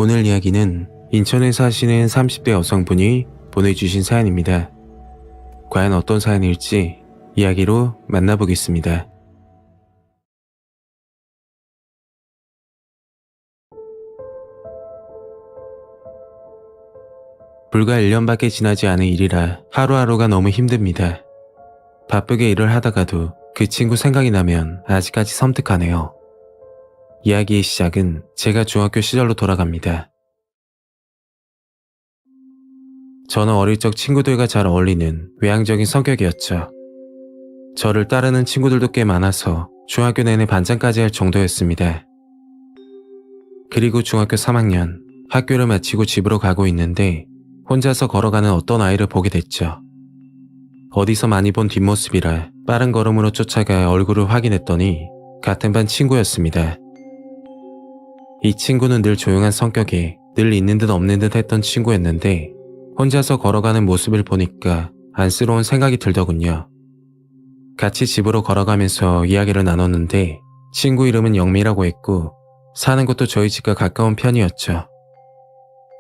오늘 이야기는 인천에 사시는 30대 여성분이 보내주신 사연입니다. 과연 어떤 사연일지 이야기로 만나보겠습니다. 불과 1년밖에 지나지 않은 일이라 하루하루가 너무 힘듭니다. 바쁘게 일을 하다가도 그 친구 생각이 나면 아직까지 섬뜩하네요. 이야기의 시작은 제가 중학교 시절로 돌아갑니다. 저는 어릴 적 친구들과 잘 어울리는 외향적인 성격이었죠. 저를 따르는 친구들도 꽤 많아서 중학교 내내 반장까지 할 정도였습니다. 그리고 중학교 3학년 학교를 마치고 집으로 가고 있는데 혼자서 걸어가는 어떤 아이를 보게 됐죠. 어디서 많이 본 뒷모습이라 빠른 걸음으로 쫓아가 얼굴을 확인했더니 같은 반 친구였습니다. 이 친구는 늘 조용한 성격에 늘 있는 듯 없는 듯 했던 친구였는데 혼자서 걸어가는 모습을 보니까 안쓰러운 생각이 들더군요. 같이 집으로 걸어가면서 이야기를 나눴는데 친구 이름은 영미라고 했고 사는 곳도 저희 집과 가까운 편이었죠.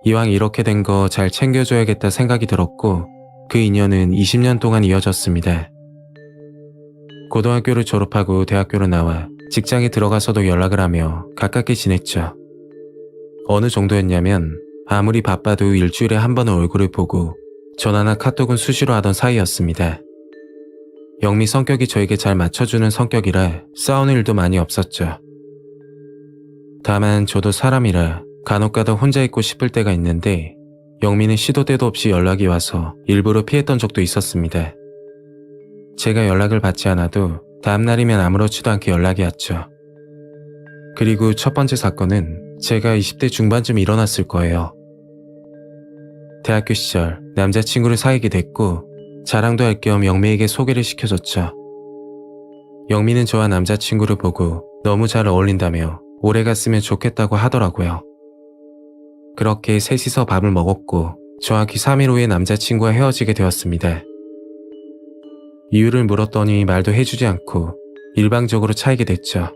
이왕 이렇게 된 거 잘 챙겨줘야겠다 생각이 들었고 그 인연은 20년 동안 이어졌습니다. 고등학교를 졸업하고 대학교로 나와 직장에 들어가서도 연락을 하며 가깝게 지냈죠. 어느 정도였냐면 아무리 바빠도 일주일에 한 번은 얼굴을 보고 전화나 카톡은 수시로 하던 사이였습니다. 영미 성격이 저에게 잘 맞춰주는 성격이라 싸우는 일도 많이 없었죠. 다만 저도 사람이라 간혹가다 혼자 있고 싶을 때가 있는데 영미는 시도 때도 없이 연락이 와서 일부러 피했던 적도 있었습니다. 제가 연락을 받지 않아도 다음날이면 아무렇지도 않게 연락이 왔죠. 그리고 첫 번째 사건은 제가 20대 중반쯤 일어났을 거예요. 대학교 시절 남자친구를 사귀게 됐고 자랑도 할 겸 영미에게 소개를 시켜줬죠. 영미는 저와 남자친구를 보고 너무 잘 어울린다며 오래 갔으면 좋겠다고 하더라고요. 그렇게 셋이서 밥을 먹었고 정확히 3일 후에 남자친구와 헤어지게 되었습니다. 이유를 물었더니 말도 해주지 않고 일방적으로 차이게 됐죠.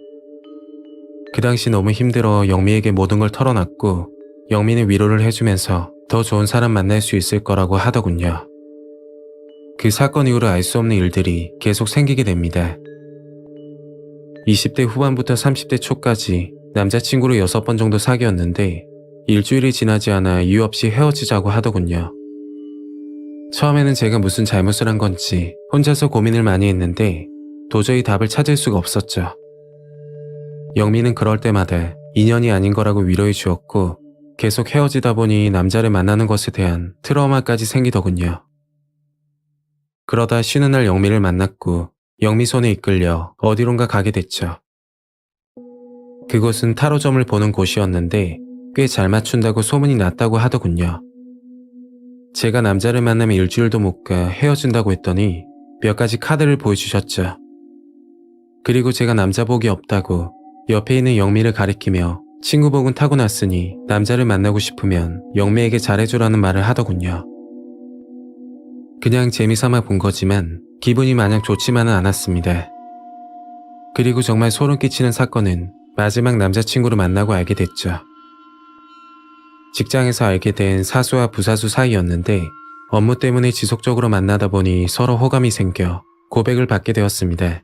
그 당시 너무 힘들어 영미에게 모든 걸 털어놨고 영미는 위로를 해주면서 더 좋은 사람 만날 수 있을 거라고 하더군요. 그 사건 이후로 알 수 없는 일들이 계속 생기게 됩니다. 20대 후반부터 30대 초까지 남자친구를 6번 정도 사귀었는데 일주일이 지나지 않아 이유 없이 헤어지자고 하더군요. 처음에는 제가 무슨 잘못을 한 건지 혼자서 고민을 많이 했는데 도저히 답을 찾을 수가 없었죠. 영미는 그럴 때마다 인연이 아닌 거라고 위로해 주었고 계속 헤어지다 보니 남자를 만나는 것에 대한 트라우마까지 생기더군요. 그러다 쉬는 날 영미를 만났고 영미 손에 이끌려 어디론가 가게 됐죠. 그곳은 타로점을 보는 곳이었는데 꽤 잘 맞춘다고 소문이 났다고 하더군요. 제가 남자를 만나면 일주일도 못 가 헤어진다고 했더니 몇 가지 카드를 보여주셨죠. 그리고 제가 남자 복이 없다고 옆에 있는 영미를 가리키며 친구 복은 타고났으니 남자를 만나고 싶으면 영미에게 잘해주라는 말을 하더군요. 그냥 재미삼아 본 거지만 기분이 마냥 좋지만은 않았습니다. 그리고 정말 소름 끼치는 사건은 마지막 남자친구를 만나고 알게 됐죠. 직장에서 알게 된 사수와 부사수 사이였는데 업무 때문에 지속적으로 만나다 보니 서로 호감이 생겨 고백을 받게 되었습니다.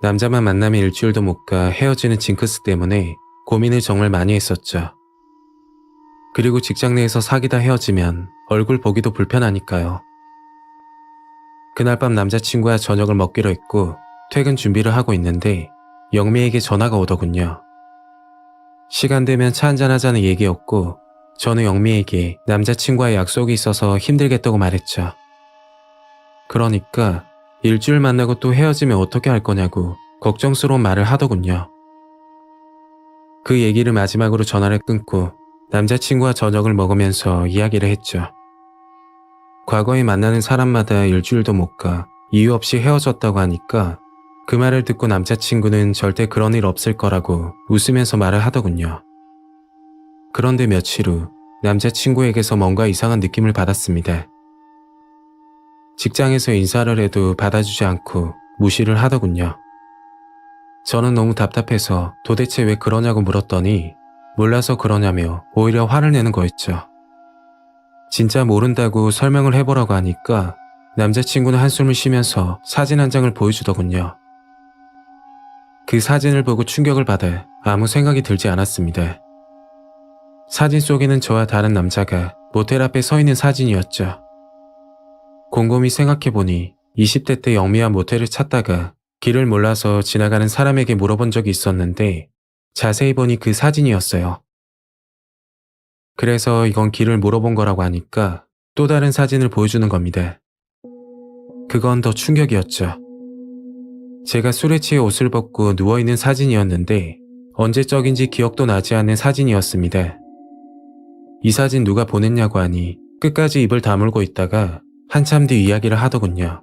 남자만 만나면 일주일도 못 가 헤어지는 징크스 때문에 고민을 정말 많이 했었죠. 그리고 직장 내에서 사귀다 헤어지면 얼굴 보기도 불편하니까요. 그날 밤 남자친구와 저녁을 먹기로 했고 퇴근 준비를 하고 있는데 영미에게 전화가 오더군요. 시간 되면 차 한잔 하자는 얘기였고 저는 영미에게 남자친구와의 약속이 있어서 힘들겠다고 말했죠. 그러니까 일주일 만나고 또 헤어지면 어떻게 할 거냐고 걱정스러운 말을 하더군요. 그 얘기를 마지막으로 전화를 끊고 남자친구와 저녁을 먹으면서 이야기를 했죠. 과거에 만나는 사람마다 일주일도 못 가 이유 없이 헤어졌다고 하니까 그 말을 듣고 남자친구는 절대 그런 일 없을 거라고 웃으면서 말을 하더군요. 그런데 며칠 후 남자친구에게서 뭔가 이상한 느낌을 받았습니다. 직장에서 인사를 해도 받아주지 않고 무시를 하더군요. 저는 너무 답답해서 도대체 왜 그러냐고 물었더니 몰라서 그러냐며 오히려 화를 내는 거였죠. 진짜 모른다고 설명을 해보라고 하니까 남자친구는 한숨을 쉬면서 사진 한 장을 보여주더군요. 그 사진을 보고 충격을 받아 아무 생각이 들지 않았습니다. 사진 속에는 저와 다른 남자가 모텔 앞에 서 있는 사진이었죠. 곰곰이 생각해보니 20대 때 영미와 모텔을 찾다가 길을 몰라서 지나가는 사람에게 물어본 적이 있었는데 자세히 보니 그 사진이었어요. 그래서 이건 길을 물어본 거라고 하니까 또 다른 사진을 보여주는 겁니다. 그건 더 충격이었죠. 제가 술에 취해 옷을 벗고 누워있는 사진이었는데 언제적인지 기억도 나지 않는 사진이었습니다. 이 사진 누가 보냈냐고 하니 끝까지 입을 다물고 있다가 한참 뒤 이야기를 하더군요.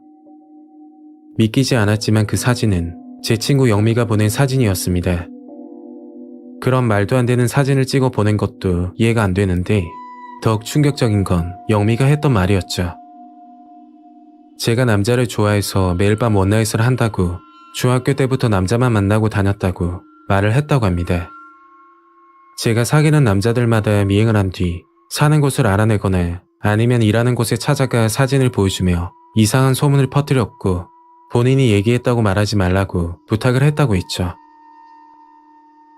믿기지 않았지만 그 사진은 제 친구 영미가 보낸 사진이었습니다. 그런 말도 안 되는 사진을 찍어 보낸 것도 이해가 안 되는데 더욱 충격적인 건 영미가 했던 말이었죠. 제가 남자를 좋아해서 매일 밤 원나잇을 한다고 중학교 때부터 남자만 만나고 다녔다고 말을 했다고 합니다. 제가 사귀는 남자들마다 미행을 한 뒤 사는 곳을 알아내거나 아니면 일하는 곳에 찾아가 사진을 보여주며 이상한 소문을 퍼뜨렸고 본인이 얘기했다고 말하지 말라고 부탁을 했다고 했죠.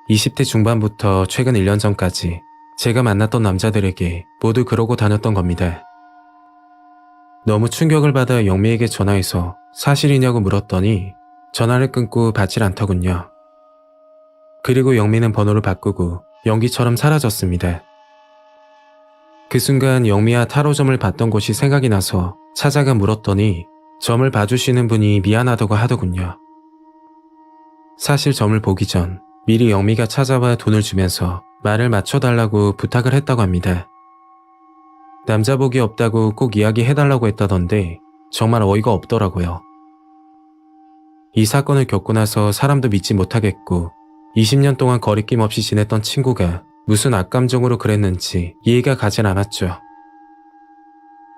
20대 중반부터 최근 1년 전까지 제가 만났던 남자들에게 모두 그러고 다녔던 겁니다. 너무 충격을 받아 영미에게 전화해서 사실이냐고 물었더니 전화를 끊고 받질 않더군요. 그리고 영미는 번호를 바꾸고 연기처럼 사라졌습니다. 그 순간 영미와 타로점을 봤던 곳이 생각이 나서 찾아가 물었더니 점을 봐주시는 분이 미안하다고 하더군요. 사실 점을 보기 전 미리 영미가 찾아와 돈을 주면서 말을 맞춰달라고 부탁을 했다고 합니다. 남자 복이 없다고 꼭 이야기해달라고 했다던데 정말 어이가 없더라고요. 이 사건을 겪고 나서 사람도 믿지 못하겠고 20년 동안 거리낌 없이 지냈던 친구가 무슨 악감정으로 그랬는지 이해가 가진 않았죠.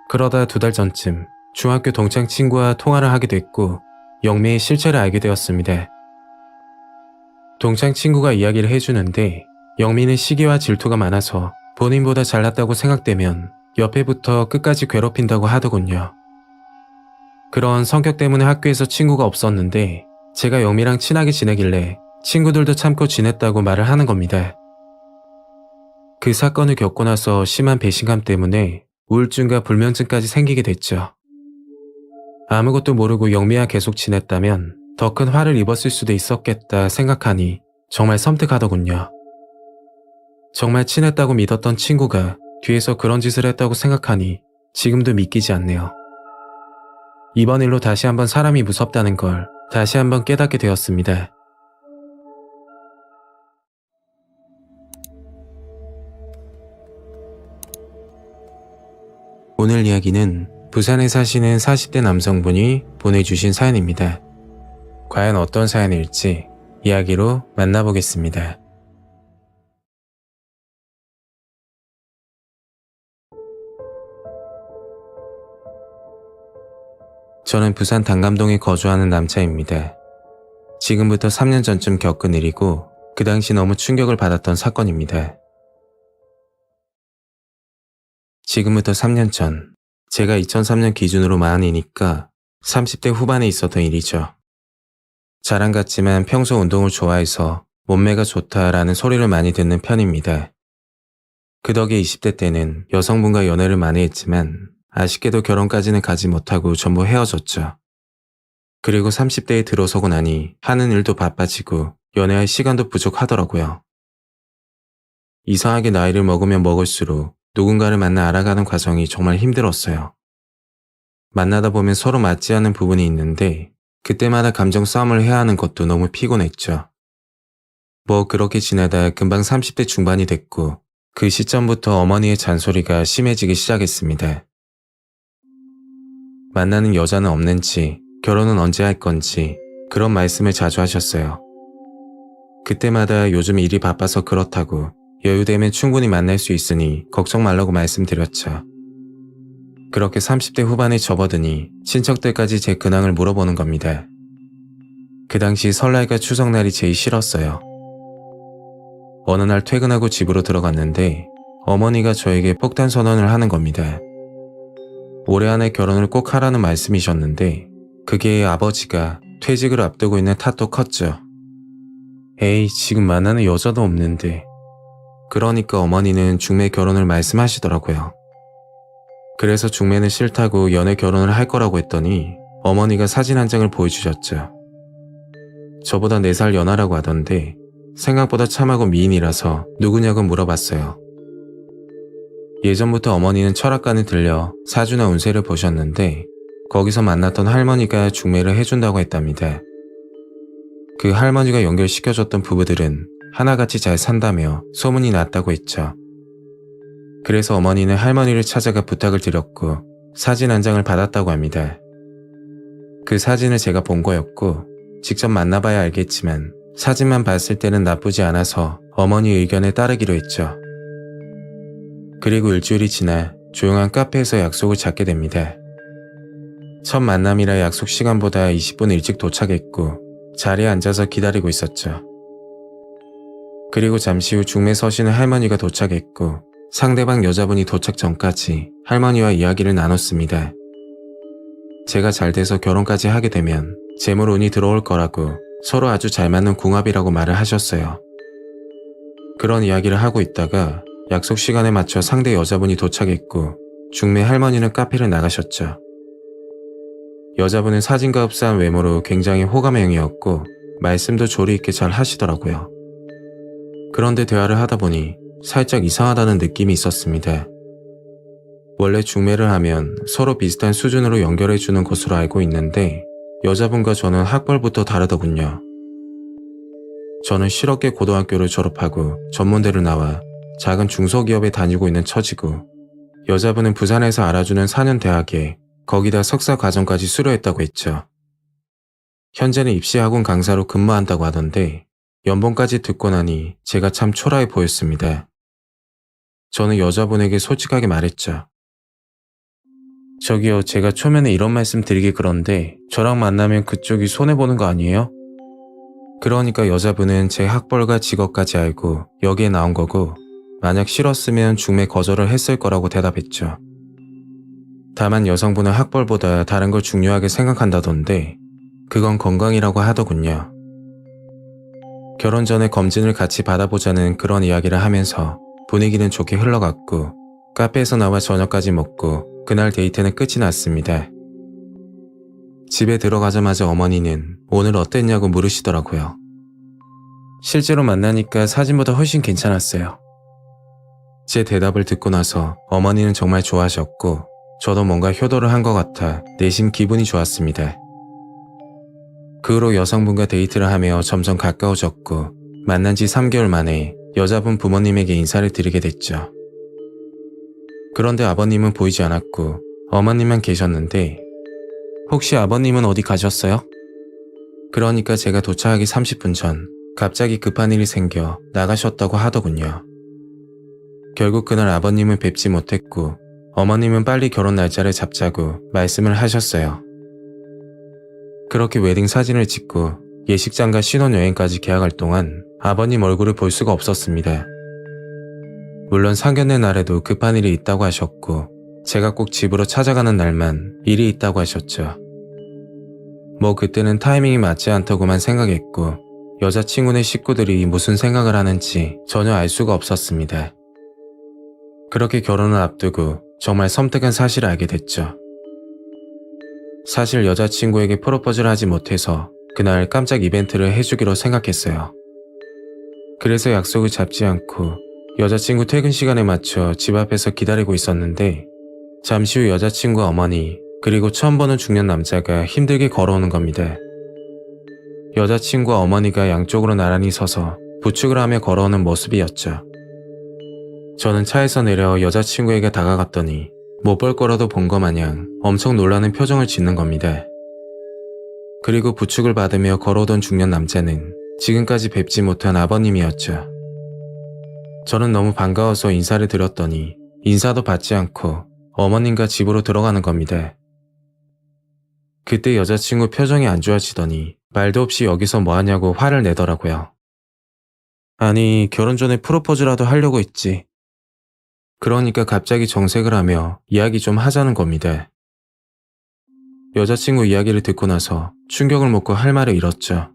그러다 2달 전쯤 중학교 동창 친구와 통화를 하게 됐고 영미의 실체를 알게 되었습니다. 동창 친구가 이야기를 해주는데 영미는 시기와 질투가 많아서 본인보다 잘났다고 생각되면 옆에부터 끝까지 괴롭힌다고 하더군요. 그런 성격 때문에 학교에서 친구가 없었는데 제가 영미랑 친하게 지내길래 친구들도 참고 지냈다고 말을 하는 겁니다. 그 사건을 겪고 나서 심한 배신감 때문에 우울증과 불면증까지 생기게 됐죠. 아무것도 모르고 영미와 계속 지냈다면 더 큰 화를 입었을 수도 있었겠다 생각하니 정말 섬뜩하더군요. 정말 친했다고 믿었던 친구가 뒤에서 그런 짓을 했다고 생각하니 지금도 믿기지 않네요. 이번 일로 다시 한번 사람이 무섭다는 걸 다시 한번 깨닫게 되었습니다. 오늘 이야기는 부산에 사시는 40대 남성분이 보내주신 사연입니다. 과연 어떤 사연일지 이야기로 만나보겠습니다. 저는 부산 단감동에 거주하는 남자입니다. 지금부터 3년 전쯤 겪은 일이고 그 당시 너무 충격을 받았던 사건입니다. 지금부터 3년 전, 제가 2003년 기준으로 마흔이니까 30대 후반에 있었던 일이죠. 자랑 같지만 평소 운동을 좋아해서 몸매가 좋다라는 소리를 많이 듣는 편입니다. 그 덕에 20대 때는 여성분과 연애를 많이 했지만 아쉽게도 결혼까지는 가지 못하고 전부 헤어졌죠. 그리고 30대에 들어서고 나니 하는 일도 바빠지고 연애할 시간도 부족하더라고요. 이상하게 나이를 먹으면 먹을수록 누군가를 만나 알아가는 과정이 정말 힘들었어요. 만나다 보면 서로 맞지 않는 부분이 있는데 그때마다 감정 싸움을 해야 하는 것도 너무 피곤했죠. 뭐 그렇게 지내다 금방 30대 중반이 됐고 그 시점부터 어머니의 잔소리가 심해지기 시작했습니다. 만나는 여자는 없는지, 결혼은 언제 할 건지 그런 말씀을 자주 하셨어요. 그때마다 요즘 일이 바빠서 그렇다고 여유되면 충분히 만날 수 있으니 걱정 말라고 말씀드렸죠. 그렇게 30대 후반에 접어드니 친척들까지 제 근황을 물어보는 겁니다. 그 당시 설날과 추석날이 제일 싫었어요. 어느 날 퇴근하고 집으로 들어갔는데 어머니가 저에게 폭탄 선언을 하는 겁니다. 올해 안에 결혼을 꼭 하라는 말씀이셨는데 그게 아버지가 퇴직을 앞두고 있는 탓도 컸죠. 에이, 지금 만나는 여자도 없는데. 그러니까 어머니는 중매 결혼을 말씀하시더라고요. 그래서 중매는 싫다고 연애 결혼을 할 거라고 했더니 어머니가 사진 한 장을 보여주셨죠. 저보다 4살 연하라고 하던데 생각보다 참하고 미인이라서 누구냐고 물어봤어요. 예전부터 어머니는 철학관에 들려 사주나 운세를 보셨는데 거기서 만났던 할머니가 중매를 해준다고 했답니다. 그 할머니가 연결시켜줬던 부부들은 하나같이 잘 산다며 소문이 났다고 했죠. 그래서 어머니는 할머니를 찾아가 부탁을 드렸고 사진 한 장을 받았다고 합니다. 그 사진을 제가 본 거였고 직접 만나봐야 알겠지만 사진만 봤을 때는 나쁘지 않아서 어머니 의견에 따르기로 했죠. 그리고 일주일이 지나 조용한 카페에서 약속을 잡게 됩니다. 첫 만남이라 약속 시간보다 20분 일찍 도착했고 자리에 앉아서 기다리고 있었죠. 그리고 잠시 후 중매 서시는 할머니가 도착했고 상대방 여자분이 도착 전까지 할머니와 이야기를 나눴습니다. 제가 잘 돼서 결혼까지 하게 되면 재물 운이 들어올 거라고 서로 아주 잘 맞는 궁합이라고 말을 하셨어요. 그런 이야기를 하고 있다가 약속 시간에 맞춰 상대 여자분이 도착했고 중매 할머니는 카페를 나가셨죠. 여자분은 사진과 흡사한 외모로 굉장히 호감형이었고 말씀도 조리 있게 잘 하시더라고요. 그런데 대화를 하다 보니 살짝 이상하다는 느낌이 있었습니다. 원래 중매를 하면 서로 비슷한 수준으로 연결해주는 것으로 알고 있는데 여자분과 저는 학벌부터 다르더군요. 저는 실업계 고등학교를 졸업하고 전문대를 나와 작은 중소기업에 다니고 있는 처지고 여자분은 부산에서 알아주는 4년 대학에 거기다 석사 과정까지 수료했다고 했죠. 현재는 입시학원 강사로 근무한다고 하던데 연봉까지 듣고 나니 제가 참 초라해 보였습니다. 저는 여자분에게 솔직하게 말했죠. 저기요, 제가 초면에 이런 말씀 드리기 그런데 저랑 만나면 그쪽이 손해보는 거 아니에요? 그러니까 여자분은 제 학벌과 직업까지 알고 여기에 나온 거고 만약 싫었으면 중매 거절을 했을 거라고 대답했죠. 다만 여성분은 학벌보다 다른 걸 중요하게 생각한다던데 그건 건강이라고 하더군요. 결혼 전에 검진을 같이 받아보자는 그런 이야기를 하면서 분위기는 좋게 흘러갔고 카페에서 나와 저녁까지 먹고 그날 데이트는 끝이 났습니다. 집에 들어가자마자 어머니는 오늘 어땠냐고 물으시더라고요. 실제로 만나니까 사진보다 훨씬 괜찮았어요. 제 대답을 듣고 나서 어머니는 정말 좋아하셨고 저도 뭔가 효도를 한 것 같아 내심 기분이 좋았습니다. 그 후로 여성분과 데이트를 하며 점점 가까워졌고 만난 지 3개월 만에 여자분 부모님에게 인사를 드리게 됐죠. 그런데 아버님은 보이지 않았고 어머님만 계셨는데 혹시 아버님은 어디 가셨어요? 그러니까 제가 도착하기 30분 전 갑자기 급한 일이 생겨 나가셨다고 하더군요. 결국 그날 아버님은 뵙지 못했고 어머님은 빨리 결혼 날짜를 잡자고 말씀을 하셨어요. 그렇게 웨딩 사진을 찍고 예식장과 신혼여행까지 계약할 동안 아버님 얼굴을 볼 수가 없었습니다. 물론 상견례 날에도 급한 일이 있다고 하셨고 제가 꼭 집으로 찾아가는 날만 일이 있다고 하셨죠. 뭐 그때는 타이밍이 맞지 않다고만 생각했고 여자친구네 식구들이 무슨 생각을 하는지 전혀 알 수가 없었습니다. 그렇게 결혼을 앞두고 정말 섬뜩한 사실을 알게 됐죠. 사실 여자친구에게 프로포즈를 하지 못해서 그날 깜짝 이벤트를 해주기로 생각했어요. 그래서 약속을 잡지 않고 여자친구 퇴근 시간에 맞춰 집 앞에서 기다리고 있었는데 잠시 후 여자친구 어머니 그리고 처음 보는 중년 남자가 힘들게 걸어오는 겁니다. 여자친구와 어머니가 양쪽으로 나란히 서서 부축을 하며 걸어오는 모습이었죠. 저는 차에서 내려 여자친구에게 다가갔더니 못 볼 거라도 본 거 마냥 엄청 놀라는 표정을 짓는 겁니다. 그리고 부축을 받으며 걸어오던 중년 남자는 지금까지 뵙지 못한 아버님이었죠. 저는 너무 반가워서 인사를 드렸더니 인사도 받지 않고 어머님과 집으로 들어가는 겁니다. 그때 여자친구 표정이 안 좋아지더니 말도 없이 여기서 뭐하냐고 화를 내더라고요. 아니, 결혼 전에 프로포즈라도 하려고 했지. 그러니까 갑자기 정색을 하며 이야기 좀 하자는 겁니다. 여자친구 이야기를 듣고 나서 충격을 먹고 할 말을 잃었죠.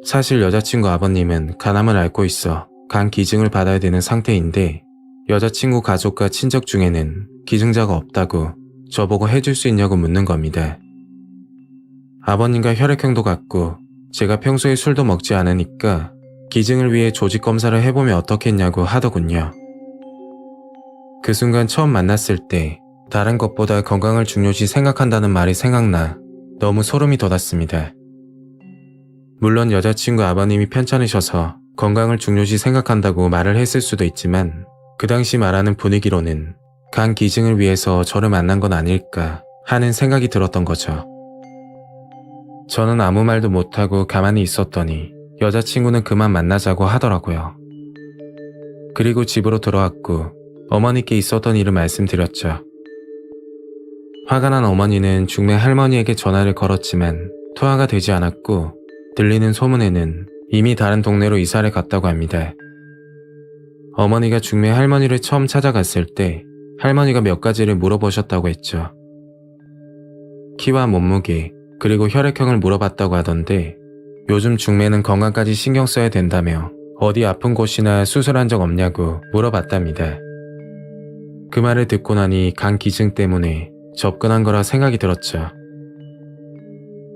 사실 여자친구 아버님은 간암을 앓고 있어 간 기증을 받아야 되는 상태인데 여자친구 가족과 친척 중에는 기증자가 없다고 저보고 해줄 수 있냐고 묻는 겁니다. 아버님과 혈액형도 같고 제가 평소에 술도 먹지 않으니까 기증을 위해 조직 검사를 해보면 어떻겠냐고 하더군요. 그 순간 처음 만났을 때 다른 것보다 건강을 중요시 생각한다는 말이 생각나 너무 소름이 돋았습니다. 물론 여자친구 아버님이 편찮으셔서 건강을 중요시 생각한다고 말을 했을 수도 있지만 그 당시 말하는 분위기로는 간 기증을 위해서 저를 만난 건 아닐까 하는 생각이 들었던 거죠. 저는 아무 말도 못하고 가만히 있었더니 여자친구는 그만 만나자고 하더라고요. 그리고 집으로 돌아왔고 어머니께 있었던 일을 말씀드렸죠. 화가 난 어머니는 중매 할머니에게 전화를 걸었지만 통화가 되지 않았고 들리는 소문에는 이미 다른 동네로 이사를 갔다고 합니다. 어머니가 중매 할머니를 처음 찾아갔을 때 할머니가 몇 가지를 물어보셨다고 했죠. 키와 몸무게, 그리고 혈액형을 물어봤다고 하던데 요즘 중매는 건강까지 신경 써야 된다며 어디 아픈 곳이나 수술한 적 없냐고 물어봤답니다. 그 말을 듣고 나니 간 기증 때문에 접근한 거라 생각이 들었죠.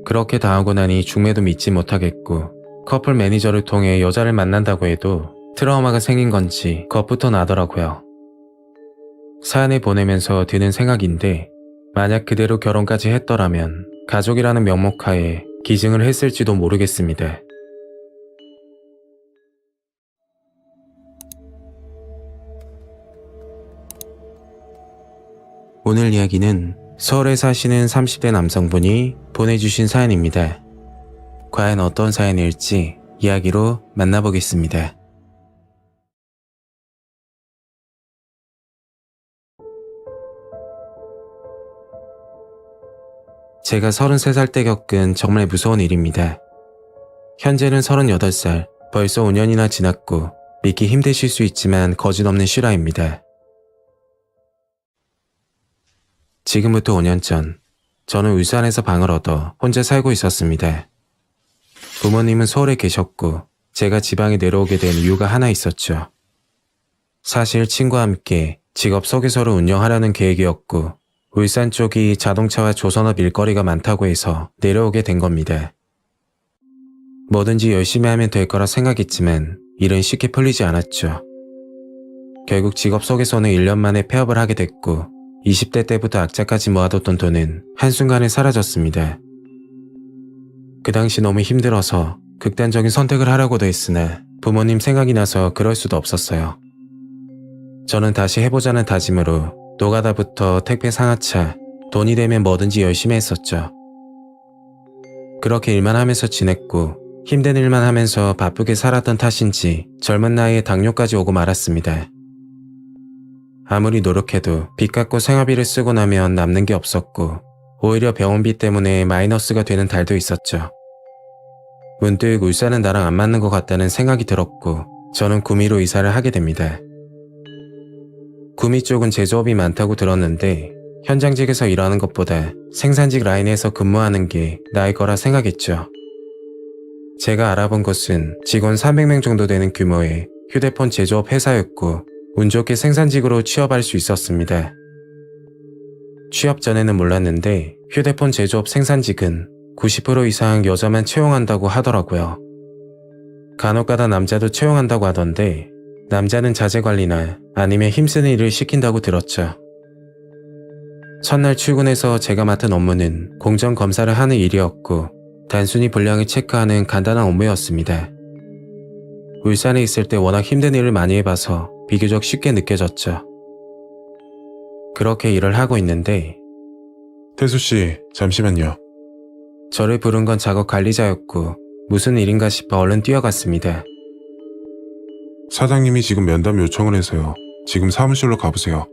그렇게 다 하고 나니 중매도 믿지 못하겠고 커플 매니저를 통해 여자를 만난다고 해도 트라우마가 생긴 건지 겁부터 나더라고요. 사연을 보내면서 드는 생각인데 만약 그대로 결혼까지 했더라면 가족이라는 명목하에 기증을 했을지도 모르겠습니다. 오늘 이야기는 서울에 사시는 30대 남성분이 보내주신 사연입니다. 과연 어떤 사연일지 이야기로 만나보겠습니다. 제가 33살 때 겪은 정말 무서운 일입니다. 현재는 38살, 벌써 5년이나 지났고 믿기 힘드실 수 있지만 거짓없는 실화입니다. 지금부터 5년 전, 저는 울산에서 방을 얻어 혼자 살고 있었습니다. 부모님은 서울에 계셨고 제가 지방에 내려오게 된 이유가 하나 있었죠. 사실 친구와 함께 직업 소개서를 운영하려는 계획이었고 울산 쪽이 자동차와 조선업 일거리가 많다고 해서 내려오게 된 겁니다. 뭐든지 열심히 하면 될 거라 생각했지만 일은 쉽게 풀리지 않았죠. 결국 직업 소개서는 1년 만에 폐업을 하게 됐고 20대 때부터 악착같이 모아뒀던 돈은 한순간에 사라졌습니다. 그 당시 너무 힘들어서 극단적인 선택을 하려고도 했으나 부모님 생각이 나서 그럴 수도 없었어요. 저는 다시 해보자는 다짐으로 노가다부터 택배 상하차, 돈이 되면 뭐든지 열심히 했었죠. 그렇게 일만 하면서 지냈고 힘든 일만 하면서 바쁘게 살았던 탓인지 젊은 나이에 당뇨까지 오고 말았습니다. 아무리 노력해도 빚 갚고 생활비를 쓰고 나면 남는 게 없었고 오히려 병원비 때문에 마이너스가 되는 달도 있었죠. 문득 울산은 나랑 안 맞는 것 같다는 생각이 들었고 저는 구미로 이사를 하게 됩니다. 구미 쪽은 제조업이 많다고 들었는데 현장직에서 일하는 것보다 생산직 라인에서 근무하는 게 나을 거라 생각했죠. 제가 알아본 곳은 직원 300명 정도 되는 규모의 휴대폰 제조업 회사였고 운 좋게 생산직으로 취업할 수 있었습니다. 취업 전에는 몰랐는데 휴대폰 제조업 생산직은 90% 이상 여자만 채용한다고 하더라고요. 간혹가다 남자도 채용한다고 하던데 남자는 자재관리나 아니면 힘쓰는 일을 시킨다고 들었죠. 첫날 출근해서 제가 맡은 업무는 공정검사를 하는 일이었고 단순히 분량을 체크하는 간단한 업무였습니다. 울산에 있을 때 워낙 힘든 일을 많이 해봐서 비교적 쉽게 느껴졌죠. 그렇게 일을 하고 있는데 태수씨, 잠시만요. 저를 부른 건 작업 관리자였고 무슨 일인가 싶어 얼른 뛰어갔습니다. 사장님이 지금 면담 요청을 해서요. 지금 사무실로 가보세요.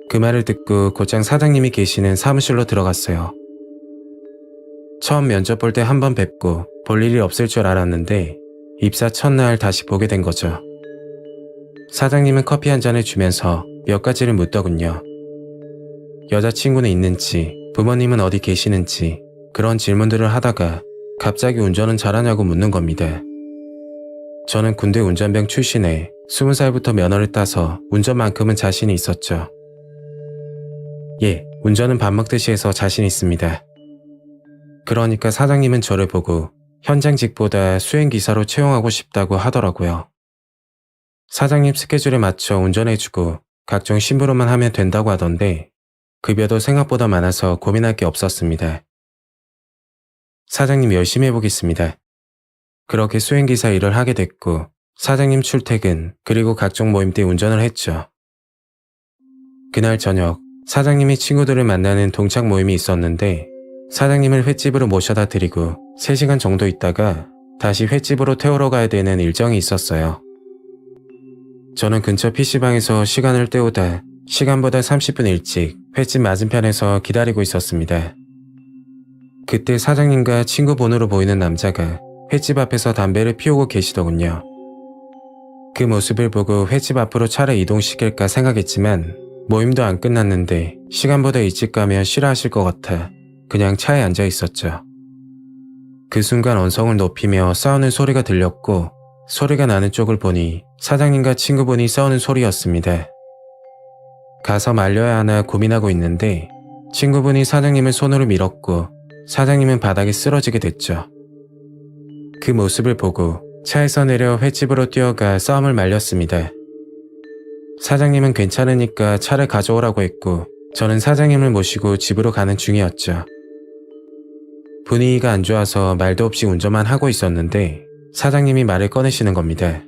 그 말을 듣고 곧장 사장님이 계시는 사무실로 들어갔어요. 처음 면접 볼 때 한 번 뵙고 볼 일이 없을 줄 알았는데 입사 첫날 다시 보게 된 거죠. 사장님은 커피 한 잔을 주면서 몇 가지를 묻더군요. 여자친구는 있는지, 부모님은 어디 계시는지 그런 질문들을 하다가 갑자기 운전은 잘하냐고 묻는 겁니다. 저는 군대 운전병 출신에 20살부터 면허를 따서 운전만큼은 자신이 있었죠. 예, 운전은 밥 먹듯이 해서 자신 있습니다. 그러니까 사장님은 저를 보고 현장직보다 수행기사로 채용하고 싶다고 하더라고요. 사장님 스케줄에 맞춰 운전해주고 각종 심부름만 하면 된다고 하던데 급여도 생각보다 많아서 고민할 게 없었습니다. 사장님 열심히 해보겠습니다. 그렇게 수행기사 일을 하게 됐고 사장님 출퇴근 그리고 각종 모임 때 운전을 했죠. 그날 저녁 사장님이 친구들을 만나는 동창 모임이 있었는데 사장님을 횟집으로 모셔다 드리고 3시간 정도 있다가 다시 횟집으로 태우러 가야 되는 일정이 있었어요. 저는 근처 PC방에서 시간을 때우다 시간보다 30분 일찍 횟집 맞은편에서 기다리고 있었습니다. 그때 사장님과 친구 번호로 보이는 남자가 횟집 앞에서 담배를 피우고 계시더군요. 그 모습을 보고 횟집 앞으로 차를 이동시킬까 생각했지만 모임도 안 끝났는데 시간보다 일찍 가면 싫어하실 것 같아 그냥 차에 앉아 있었죠. 그 순간 언성을 높이며 싸우는 소리가 들렸고 소리가 나는 쪽을 보니 사장님과 친구분이 싸우는 소리였습니다. 가서 말려야 하나 고민하고 있는데 친구분이 사장님을 손으로 밀었고 사장님은 바닥에 쓰러지게 됐죠. 그 모습을 보고 차에서 내려 횟집으로 뛰어가 싸움을 말렸습니다. 사장님은 괜찮으니까 차를 가져오라고 했고 저는 사장님을 모시고 집으로 가는 중이었죠. 분위기가 안 좋아서 말도 없이 운전만 하고 있었는데 사장님이 말을 꺼내시는 겁니다.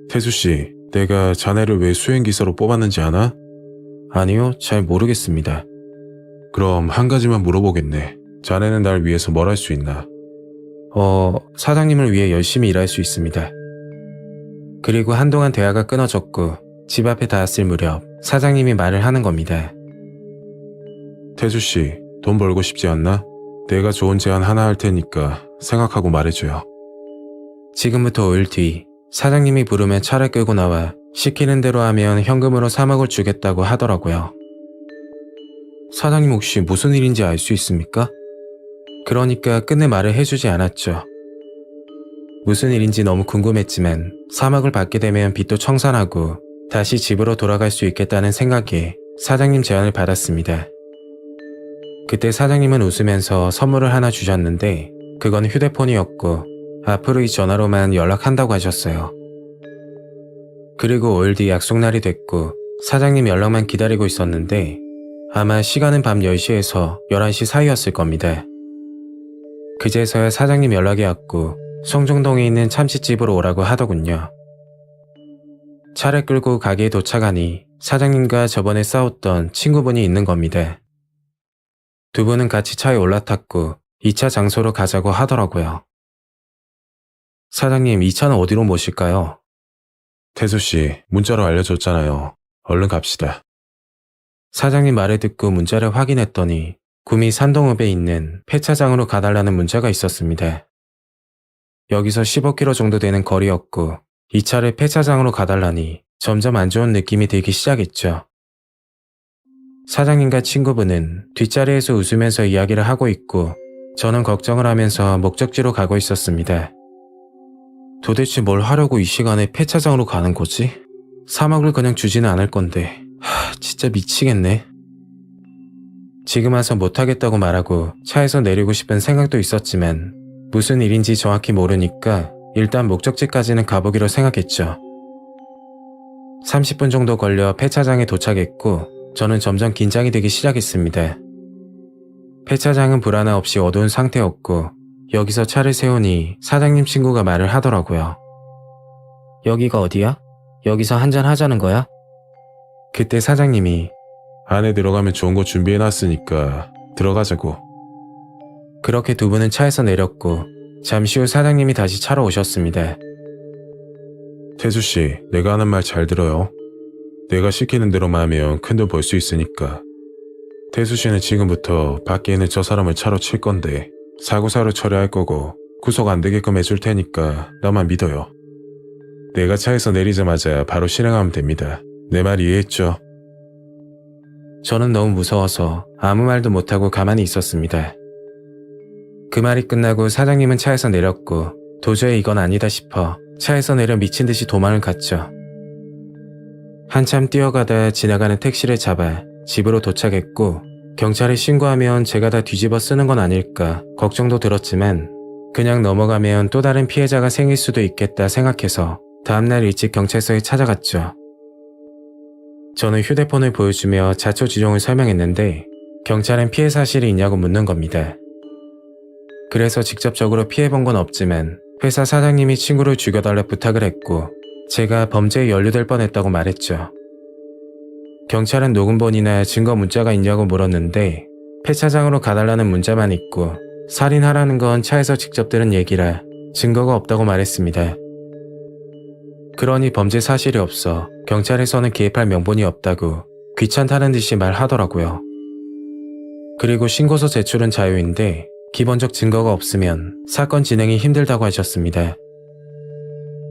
태수씨, 내가 자네를 왜 수행기사로 뽑았는지 아나? 아니요, 잘 모르겠습니다. 그럼 한 가지만 물어보겠네. 자네는 날 위해서 뭘 할 수 있나? 사장님을 위해 열심히 일할 수 있습니다. 그리고 한동안 대화가 끊어졌고 집 앞에 닿았을 무렵 사장님이 말을 하는 겁니다. 태수씨, 돈 벌고 싶지 않나? 내가 좋은 제안 하나 할 테니까 생각하고 말해줘요. 지금부터 5일 뒤 사장님이 부르면 차를 끌고 나와 시키는 대로 하면 현금으로 3억을 주겠다고 하더라고요. 사장님 혹시 무슨 일인지 알 수 있습니까? 그러니까 끝내 말을 해주지 않았죠. 무슨 일인지 너무 궁금했지만 3억을 받게 되면 빚도 청산하고 다시 집으로 돌아갈 수 있겠다는 생각에 사장님 제안을 받았습니다. 그때 사장님은 웃으면서 선물을 하나 주셨는데 그건 휴대폰이었고 앞으로 이 전화로만 연락한다고 하셨어요. 그리고 5일 뒤 약속날이 됐고 사장님 연락만 기다리고 있었는데 아마 시간은 밤 10시에서 11시 사이였을 겁니다. 그제서야 사장님 연락이 왔고 성종동에 있는 참치집으로 오라고 하더군요. 차를 끌고 가게에 도착하니 사장님과 저번에 싸웠던 친구분이 있는 겁니다. 두 분은 같이 차에 올라탔고 2차 장소로 가자고 하더라고요. 사장님, 이 차는 어디로 모실까요? 태수씨, 문자로 알려줬잖아요. 얼른 갑시다. 사장님 말을 듣고 문자를 확인했더니 구미 산동읍에 있는 폐차장으로 가달라는 문자가 있었습니다. 여기서 15km 정도 되는 거리였고 이 차를 폐차장으로 가달라니 점점 안 좋은 느낌이 들기 시작했죠. 사장님과 친구분은 뒷자리에서 웃으면서 이야기를 하고 있고 저는 걱정을 하면서 목적지로 가고 있었습니다. 도대체 뭘 하려고 이 시간에 폐차장으로 가는 거지? 3억을 그냥 주지는 않을 건데 진짜 미치겠네. 지금 와서 못하겠다고 말하고 차에서 내리고 싶은 생각도 있었지만 무슨 일인지 정확히 모르니까 일단 목적지까지는 가보기로 생각했죠. 30분 정도 걸려 폐차장에 도착했고 저는 점점 긴장이 되기 시작했습니다. 폐차장은 불 하나 없이 어두운 상태였고 여기서 차를 세우니 사장님 친구가 말을 하더라고요. 여기가 어디야? 여기서 한잔 하자는 거야? 그때 사장님이 안에 들어가면 좋은 거 준비해놨으니까 들어가자고. 그렇게 두 분은 차에서 내렸고 잠시 후 사장님이 다시 차로 오셨습니다. 태수씨, 내가 하는 말 잘 들어요. 내가 시키는 대로만 하면 큰돈 벌 수 있으니까. 태수씨는 지금부터 밖에 있는 저 사람을 차로 칠 건데 사고사로 처리할 거고 구속 안 되게끔 해줄 테니까 나만 믿어요. 내가 차에서 내리자마자 바로 실행하면 됩니다. 내 말 이해했죠? 저는 너무 무서워서 아무 말도 못하고 가만히 있었습니다. 그 말이 끝나고 사장님은 차에서 내렸고 도저히 이건 아니다 싶어 차에서 내려 미친 듯이 도망을 갔죠. 한참 뛰어가다 지나가는 택시를 잡아 집으로 도착했고 경찰에 신고하면 제가 다 뒤집어 쓰는 건 아닐까 걱정도 들었지만 그냥 넘어가면 또 다른 피해자가 생길 수도 있겠다 생각해서 다음날 일찍 경찰서에 찾아갔죠. 저는 휴대폰을 보여주며 자초지종을 설명했는데 경찰은 피해 사실이 있냐고 묻는 겁니다. 그래서 직접적으로 피해본 건 없지만 회사 사장님이 친구를 죽여달라 부탁을 했고 제가 범죄에 연루될 뻔했다고 말했죠. 경찰은 녹음본이나 증거 문자가 있냐고 물었는데 폐차장으로 가달라는 문자만 있고 살인하라는 건 차에서 직접 들은 얘기라 증거가 없다고 말했습니다. 그러니 범죄 사실이 없어 경찰에서는 개입할 명분이 없다고 귀찮다는 듯이 말하더라고요. 그리고 신고서 제출은 자유인데 기본적 증거가 없으면 사건 진행이 힘들다고 하셨습니다.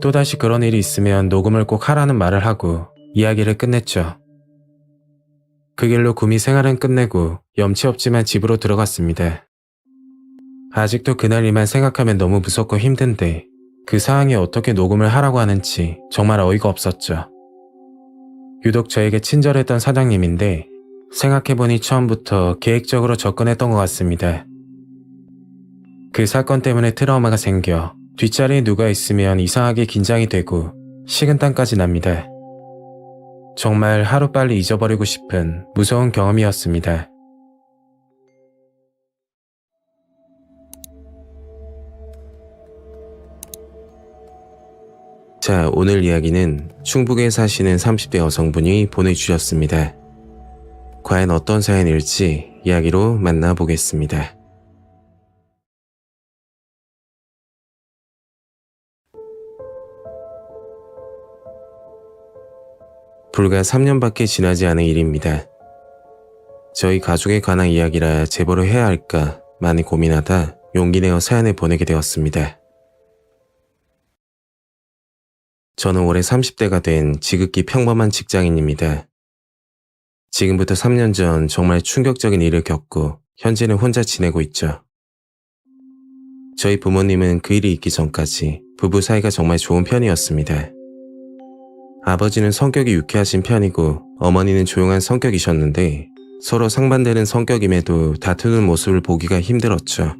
또다시 그런 일이 있으면 녹음을 꼭 하라는 말을 하고 이야기를 끝냈죠. 그 길로 구미 생활은 끝내고 염치 없지만 집으로 들어갔습니다. 아직도 그날 일만 생각하면 너무 무섭고 힘든데 그 상황에 어떻게 녹음을 하라고 하는지 정말 어이가 없었죠. 유독 저에게 친절했던 사장님인데 생각해보니 처음부터 계획적으로 접근했던 것 같습니다. 그 사건 때문에 트라우마가 생겨 뒷자리에 누가 있으면 이상하게 긴장이 되고 식은땀까지 납니다. 정말 하루빨리 잊어버리고 싶은 무서운 경험이었습니다. 자, 오늘 이야기는 충북에 사시는 30대 여성분이 보내주셨습니다. 과연 어떤 사연일지 이야기로 만나보겠습니다. 불과 3년밖에 지나지 않은 일입니다. 저희 가족에 관한 이야기라 제보를 해야 할까 많이 고민하다 용기 내어 사연을 보내게 되었습니다. 저는 올해 30대가 된 지극히 평범한 직장인입니다. 지금부터 3년 전 정말 충격적인 일을 겪고 현재는 혼자 지내고 있죠. 저희 부모님은 그 일이 있기 전까지 부부 사이가 정말 좋은 편이었습니다. 아버지는 성격이 유쾌하신 편이고 어머니는 조용한 성격이셨는데 서로 상반되는 성격임에도 다투는 모습을 보기가 힘들었죠.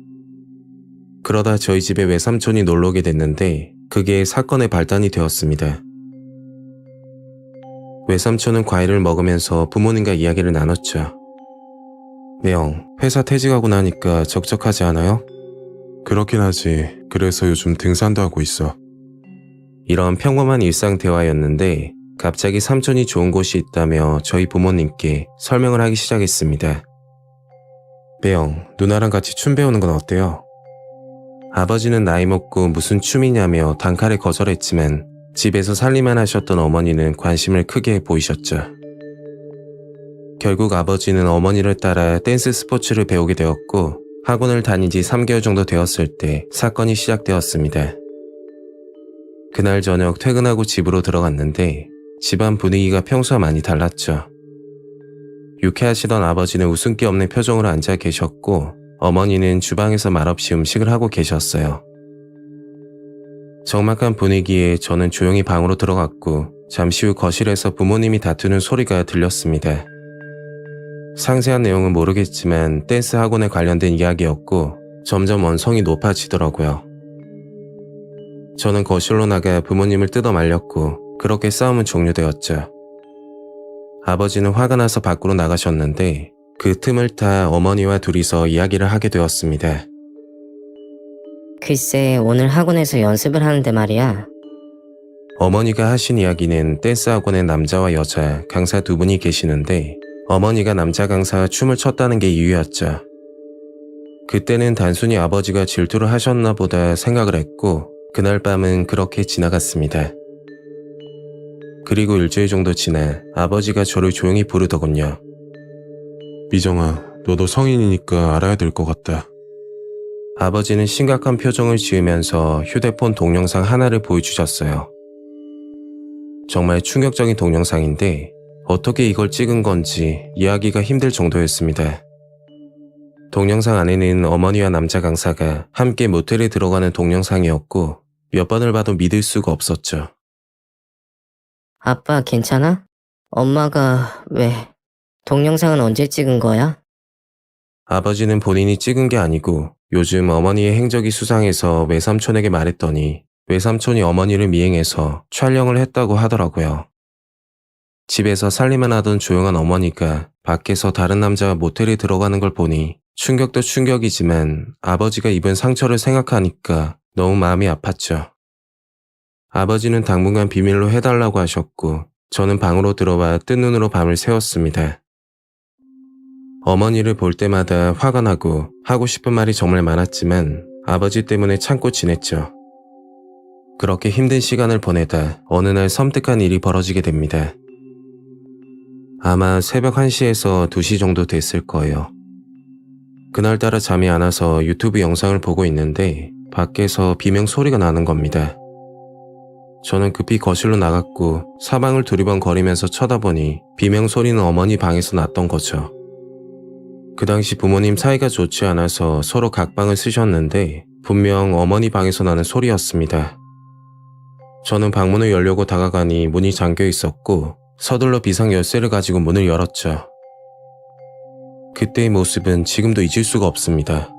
그러다 저희 집에 외삼촌이 놀러 오게 됐는데 그게 사건의 발단이 되었습니다. 외삼촌은 과일을 먹으면서 부모님과 이야기를 나눴죠. 매형, 회사 퇴직하고 나니까 적적하지 않아요? 그렇긴 하지. 그래서 요즘 등산도 하고 있어. 이런 평범한 일상 대화였는데 갑자기 삼촌이 좋은 곳이 있다며 저희 부모님께 설명을 하기 시작했습니다. 매형, 누나랑 같이 춤 배우는 건 어때요? 아버지는 나이 먹고 무슨 춤이냐며 단칼에 거절했지만 집에서 살림만 하셨던 어머니는 관심을 크게 보이셨죠. 결국 아버지는 어머니를 따라 댄스 스포츠를 배우게 되었고 학원을 다닌 지 3개월 정도 되었을 때 사건이 시작되었습니다. 그날 저녁 퇴근하고 집으로 들어갔는데 집안 분위기가 평소와 많이 달랐죠. 유쾌하시던 아버지는 웃음기 없는 표정으로 앉아 계셨고 어머니는 주방에서 말없이 음식을 하고 계셨어요. 적막한 분위기에 저는 조용히 방으로 들어갔고 잠시 후 거실에서 부모님이 다투는 소리가 들렸습니다. 상세한 내용은 모르겠지만 댄스 학원에 관련된 이야기였고 점점 원성이 높아지더라고요. 저는 거실로 나가 부모님을 뜯어 말렸고 그렇게 싸움은 종료되었죠. 아버지는 화가 나서 밖으로 나가셨는데 그 틈을 타 어머니와 둘이서 이야기를 하게 되었습니다. 글쎄, 오늘 학원에서 연습을 하는데 말이야. 어머니가 하신 이야기는 댄스 학원에 남자와 여자 강사 두 분이 계시는데 어머니가 남자 강사가 춤을 췄다는 게 이유였죠. 그때는 단순히 아버지가 질투를 하셨나 보다 생각을 했고 그날 밤은 그렇게 지나갔습니다. 그리고 일주일 정도 지나 아버지가 저를 조용히 부르더군요. 미정아, 너도 성인이니까 알아야 될 것 같다. 아버지는 심각한 표정을 지으면서 휴대폰 동영상 하나를 보여주셨어요. 정말 충격적인 동영상인데 어떻게 이걸 찍은 건지 이해하기가 힘들 정도였습니다. 동영상 안에는 어머니와 남자 강사가 함께 모텔에 들어가는 동영상이었고 몇 번을 봐도 믿을 수가 없었죠. 아빠 괜찮아? 엄마가 왜? 동영상은 언제 찍은 거야? 아버지는 본인이 찍은 게 아니고 요즘 어머니의 행적이 수상해서 외삼촌에게 말했더니 외삼촌이 어머니를 미행해서 촬영을 했다고 하더라고요. 집에서 살림만 하던 조용한 어머니가 밖에서 다른 남자와 모텔에 들어가는 걸 보니 충격도 충격이지만 아버지가 입은 상처를 생각하니까 너무 마음이 아팠죠. 아버지는 당분간 비밀로 해달라고 하셨고 저는 방으로 들어와 뜬 눈으로 밤을 새웠습니다. 어머니를 볼 때마다 화가 나고 하고 싶은 말이 정말 많았지만 아버지 때문에 참고 지냈죠. 그렇게 힘든 시간을 보내다 어느 날 섬뜩한 일이 벌어지게 됩니다. 아마 새벽 1시에서 2시 정도 됐을 거예요. 그날따라 잠이 안 와서 유튜브 영상을 보고 있는데 밖에서 비명 소리가 나는 겁니다. 저는 급히 거실로 나갔고 사방을 두리번거리면서 쳐다보니 비명 소리는 어머니 방에서 났던 거죠. 그 당시 부모님 사이가 좋지 않아서 서로 각방을 쓰셨는데 분명 어머니 방에서 나는 소리였습니다. 저는 방문을 열려고 다가가니 문이 잠겨 있었고 서둘러 비상 열쇠를 가지고 문을 열었죠. 그때의 모습은 지금도 잊을 수가 없습니다.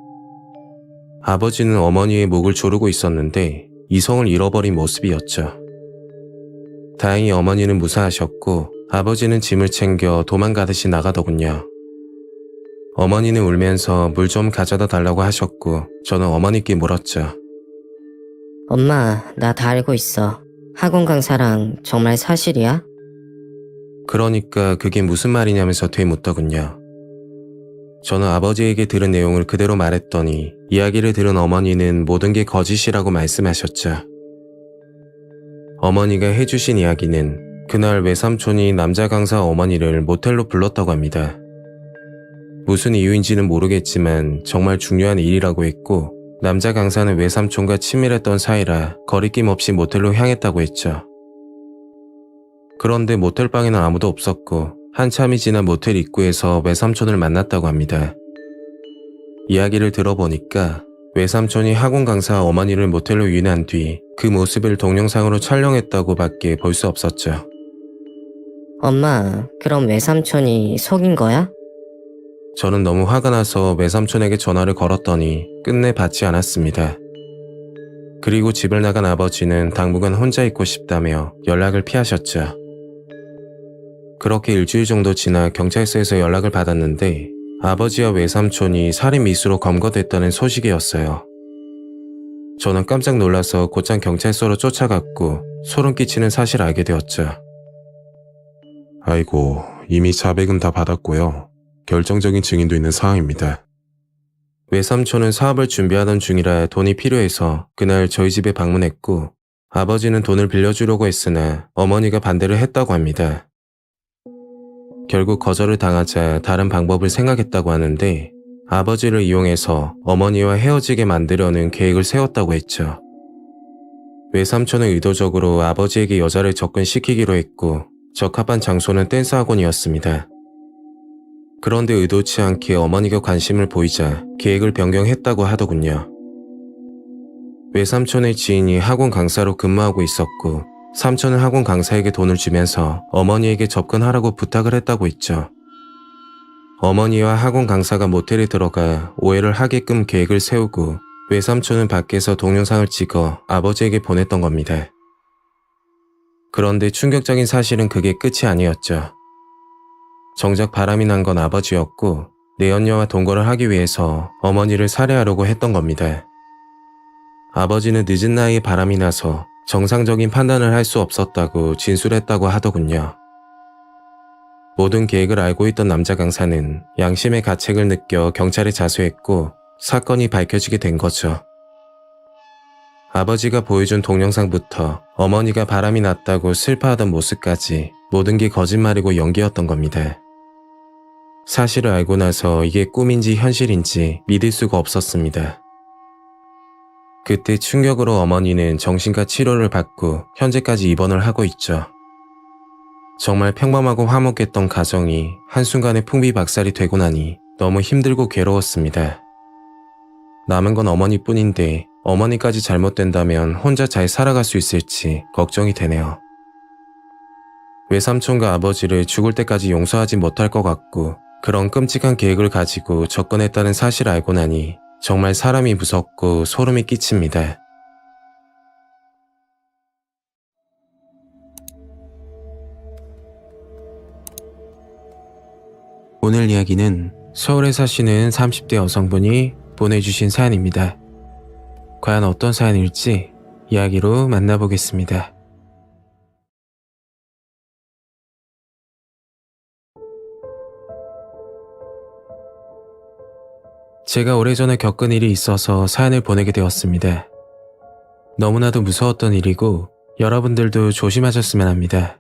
아버지는 어머니의 목을 조르고 있었는데 이성을 잃어버린 모습이었죠. 다행히 어머니는 무사하셨고 아버지는 짐을 챙겨 도망가듯이 나가더군요. 어머니는 울면서 물 좀 가져다 달라고 하셨고 저는 어머니께 물었죠. 엄마, 나 다 알고 있어. 학원 강사랑 정말 사실이야? 그러니까 그게 무슨 말이냐면서 되묻더군요. 저는 아버지에게 들은 내용을 그대로 말했더니 이야기를 들은 어머니는 모든 게 거짓이라고 말씀하셨죠. 어머니가 해주신 이야기는 그날 외삼촌이 남자 강사 어머니를 모텔로 불렀다고 합니다. 무슨 이유인지는 모르겠지만 정말 중요한 일이라고 했고 남자 강사는 외삼촌과 친밀했던 사이라 거리낌 없이 모텔로 향했다고 했죠. 그런데 모텔방에는 아무도 없었고 한참이 지나 모텔 입구에서 외삼촌을 만났다고 합니다. 이야기를 들어보니까 외삼촌이 학원 강사 어머니를 모텔로 유인한 뒤 그 모습을 동영상으로 촬영했다고 밖에 볼 수 없었죠. 엄마, 그럼 외삼촌이 속인 거야? 저는 너무 화가 나서 외삼촌에게 전화를 걸었더니 끝내 받지 않았습니다. 그리고 집을 나간 아버지는 당분간 혼자 있고 싶다며 연락을 피하셨죠. 그렇게 일주일 정도 지나 경찰서에서 연락을 받았는데 아버지와 외삼촌이 살인 미수로 검거됐다는 소식이었어요. 저는 깜짝 놀라서 곧장 경찰서로 쫓아갔고 소름 끼치는 사실을 알게 되었죠. 아이고, 이미 자백은 다 받았고요. 결정적인 증인도 있는 상황입니다. 외삼촌은 사업을 준비하던 중이라 돈이 필요해서 그날 저희 집에 방문했고 아버지는 돈을 빌려주려고 했으나 어머니가 반대를 했다고 합니다. 결국 거절을 당하자 다른 방법을 생각했다고 하는데 아버지를 이용해서 어머니와 헤어지게 만들려는 계획을 세웠다고 했죠. 외삼촌은 의도적으로 아버지에게 여자를 접근시키기로 했고 적합한 장소는 댄스 학원이었습니다. 그런데 의도치 않게 어머니가 관심을 보이자 계획을 변경했다고 하더군요. 외삼촌의 지인이 학원 강사로 근무하고 있었고 삼촌은 학원 강사에게 돈을 주면서 어머니에게 접근하라고 부탁을 했다고 했죠. 어머니와 학원 강사가 모텔에 들어가 오해를 하게끔 계획을 세우고 외삼촌은 밖에서 동영상을 찍어 아버지에게 보냈던 겁니다. 그런데 충격적인 사실은 그게 끝이 아니었죠. 정작 바람이 난 건 아버지였고 내연녀와 동거를 하기 위해서 어머니를 살해하려고 했던 겁니다. 아버지는 늦은 나이에 바람이 나서 정상적인 판단을 할 수 없었다고 진술했다고 하더군요. 모든 계획을 알고 있던 남자 강사는 양심의 가책을 느껴 경찰에 자수했고 사건이 밝혀지게 된 거죠. 아버지가 보여준 동영상부터 어머니가 바람이 났다고 슬퍼하던 모습까지 모든 게 거짓말이고 연기였던 겁니다. 사실을 알고 나서 이게 꿈인지 현실인지 믿을 수가 없었습니다. 그때 충격으로 어머니는 정신과 치료를 받고 현재까지 입원을 하고 있죠. 정말 평범하고 화목했던 가정이 한순간에 풍비박살이 되고 나니 너무 힘들고 괴로웠습니다. 남은 건 어머니뿐인데 어머니까지 잘못된다면 혼자 잘 살아갈 수 있을지 걱정이 되네요. 외삼촌과 아버지를 죽을 때까지 용서하지 못할 것 같고 그런 끔찍한 계획을 가지고 접근했다는 사실을 알고 나니 정말 사람이 무섭고 소름이 끼칩니다. 오늘 이야기는 서울에 사시는 30대 여성분이 보내주신 사연입니다. 과연 어떤 사연일지 이야기로 만나보겠습니다. 제가 오래전에 겪은 일이 있어서 사연을 보내게 되었습니다. 너무나도 무서웠던 일이고 여러분들도 조심하셨으면 합니다.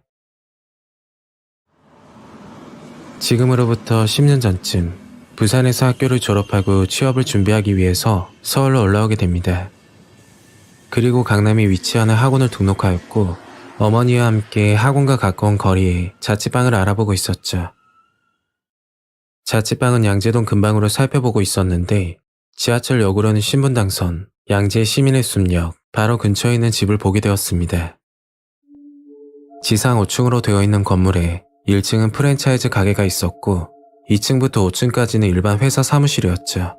지금으로부터 10년 전쯤 부산에서 학교를 졸업하고 취업을 준비하기 위해서 서울로 올라오게 됩니다. 그리고 강남에 위치하는 학원을 등록하였고 어머니와 함께 학원과 가까운 거리에 자취방을 알아보고 있었죠. 자취방은 양재동 근방으로 살펴보고 있었는데 지하철역으로는 신분당선, 양재 시민의 숲역 바로 근처에 있는 집을 보게 되었습니다. 지상 5층으로 되어 있는 건물에 1층은 프랜차이즈 가게가 있었고 2층부터 5층까지는 일반 회사 사무실이었죠.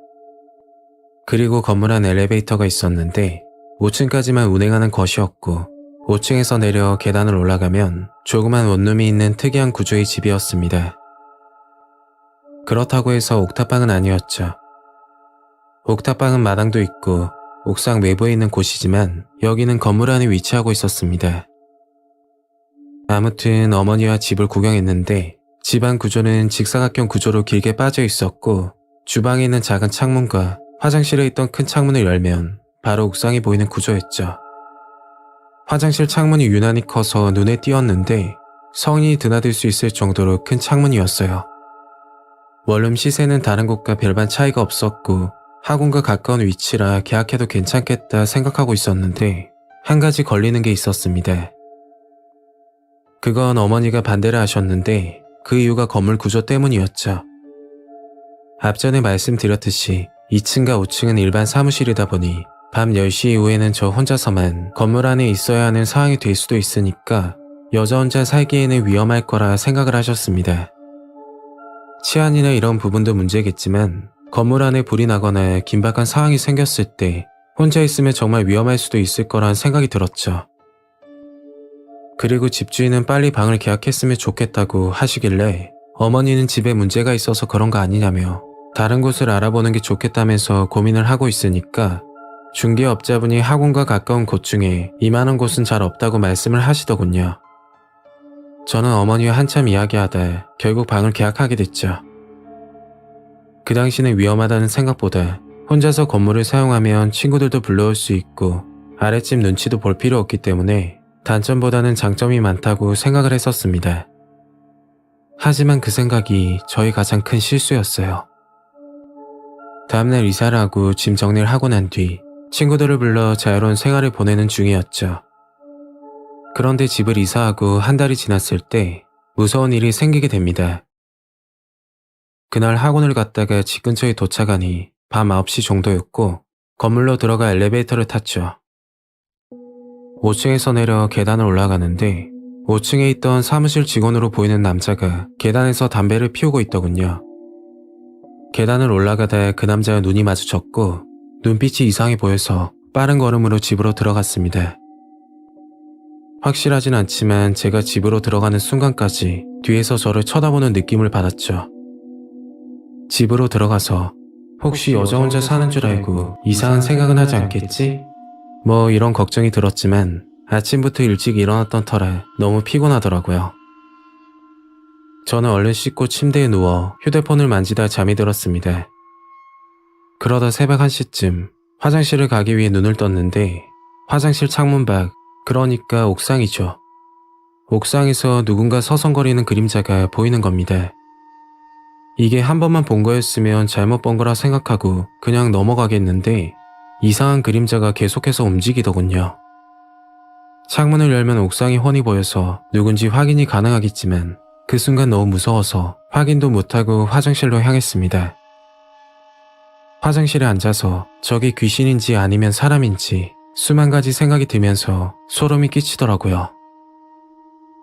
그리고 건물 안 엘리베이터가 있었는데 5층까지만 운행하는 것이었고 5층에서 내려 계단을 올라가면 조그만 원룸이 있는 특이한 구조의 집이었습니다. 그렇다고 해서 옥탑방은 아니었죠. 옥탑방은 마당도 있고 옥상 외부에 있는 곳이지만 여기는 건물 안에 위치하고 있었습니다. 아무튼 어머니와 집을 구경했는데 집안 구조는 직사각형 구조로 길게 빠져 있었고 주방에 있는 작은 창문과 화장실에 있던 큰 창문을 열면 바로 옥상이 보이는 구조였죠. 화장실 창문이 유난히 커서 눈에 띄었는데 성인이 드나들 수 있을 정도로 큰 창문이었어요. 원룸 시세는 다른 곳과 별반 차이가 없었고 학원과 가까운 위치라 계약해도 괜찮겠다 생각하고 있었는데 한 가지 걸리는 게 있었습니다. 그건 어머니가 반대를 하셨는데 그 이유가 건물 구조 때문이었죠. 앞전에 말씀드렸듯이 2층과 5층은 일반 사무실이다 보니 밤 10시 이후에는 저 혼자서만 건물 안에 있어야 하는 상황이 될 수도 있으니까 여자 혼자 살기에는 위험할 거라 생각을 하셨습니다. 치안이나 이런 부분도 문제겠지만 건물 안에 불이 나거나 긴박한 상황이 생겼을 때 혼자 있으면 정말 위험할 수도 있을 거란 생각이 들었죠. 그리고 집주인은 빨리 방을 계약했으면 좋겠다고 하시길래 어머니는 집에 문제가 있어서 그런 거 아니냐며 다른 곳을 알아보는 게 좋겠다면서 고민을 하고 있으니까 중개업자분이 학원과 가까운 곳 중에 이만한 곳은 잘 없다고 말씀을 하시더군요. 저는 어머니와 한참 이야기하다 결국 방을 계약하게 됐죠. 그 당시는 위험하다는 생각보다 혼자서 건물을 사용하면 친구들도 불러올 수 있고 아랫집 눈치도 볼 필요 없기 때문에 단점보다는 장점이 많다고 생각을 했었습니다. 하지만 그 생각이 저의 가장 큰 실수였어요. 다음날 이사를 하고 짐 정리를 하고 난 뒤 친구들을 불러 자유로운 생활을 보내는 중이었죠. 그런데 집을 이사하고 한 달이 지났을 때 무서운 일이 생기게 됩니다. 그날 학원을 갔다가 집 근처에 도착하니 밤 9시 정도였고 건물로 들어가 엘리베이터를 탔죠. 5층에서 내려 계단을 올라가는데 5층에 있던 사무실 직원으로 보이는 남자가 계단에서 담배를 피우고 있더군요. 계단을 올라가다 그 남자와 눈이 마주쳤고 눈빛이 이상해 보여서 빠른 걸음으로 집으로 들어갔습니다. 확실하진 않지만 제가 집으로 들어가는 순간까지 뒤에서 저를 쳐다보는 느낌을 받았죠. 집으로 들어가서 혹시 여자 혼자 사는 줄 알고 이상한 생각은 하지 않겠지? 뭐 이런 걱정이 들었지만 아침부터 일찍 일어났던 터라 너무 피곤하더라고요. 저는 얼른 씻고 침대에 누워 휴대폰을 만지다 잠이 들었습니다. 그러다 새벽 1시쯤 화장실을 가기 위해 눈을 떴는데 화장실 창문 밖, 그러니까 옥상이죠. 옥상에서 누군가 서성거리는 그림자가 보이는 겁니다. 이게 한 번만 본 거였으면 잘못 본 거라 생각하고 그냥 넘어가겠는데 이상한 그림자가 계속해서 움직이더군요. 창문을 열면 옥상이 훤히 보여서 누군지 확인이 가능하겠지만 그 순간 너무 무서워서 확인도 못하고 화장실로 향했습니다. 화장실에 앉아서 저게 귀신인지 아니면 사람인지 수만 가지 생각이 들면서 소름이 끼치더라고요.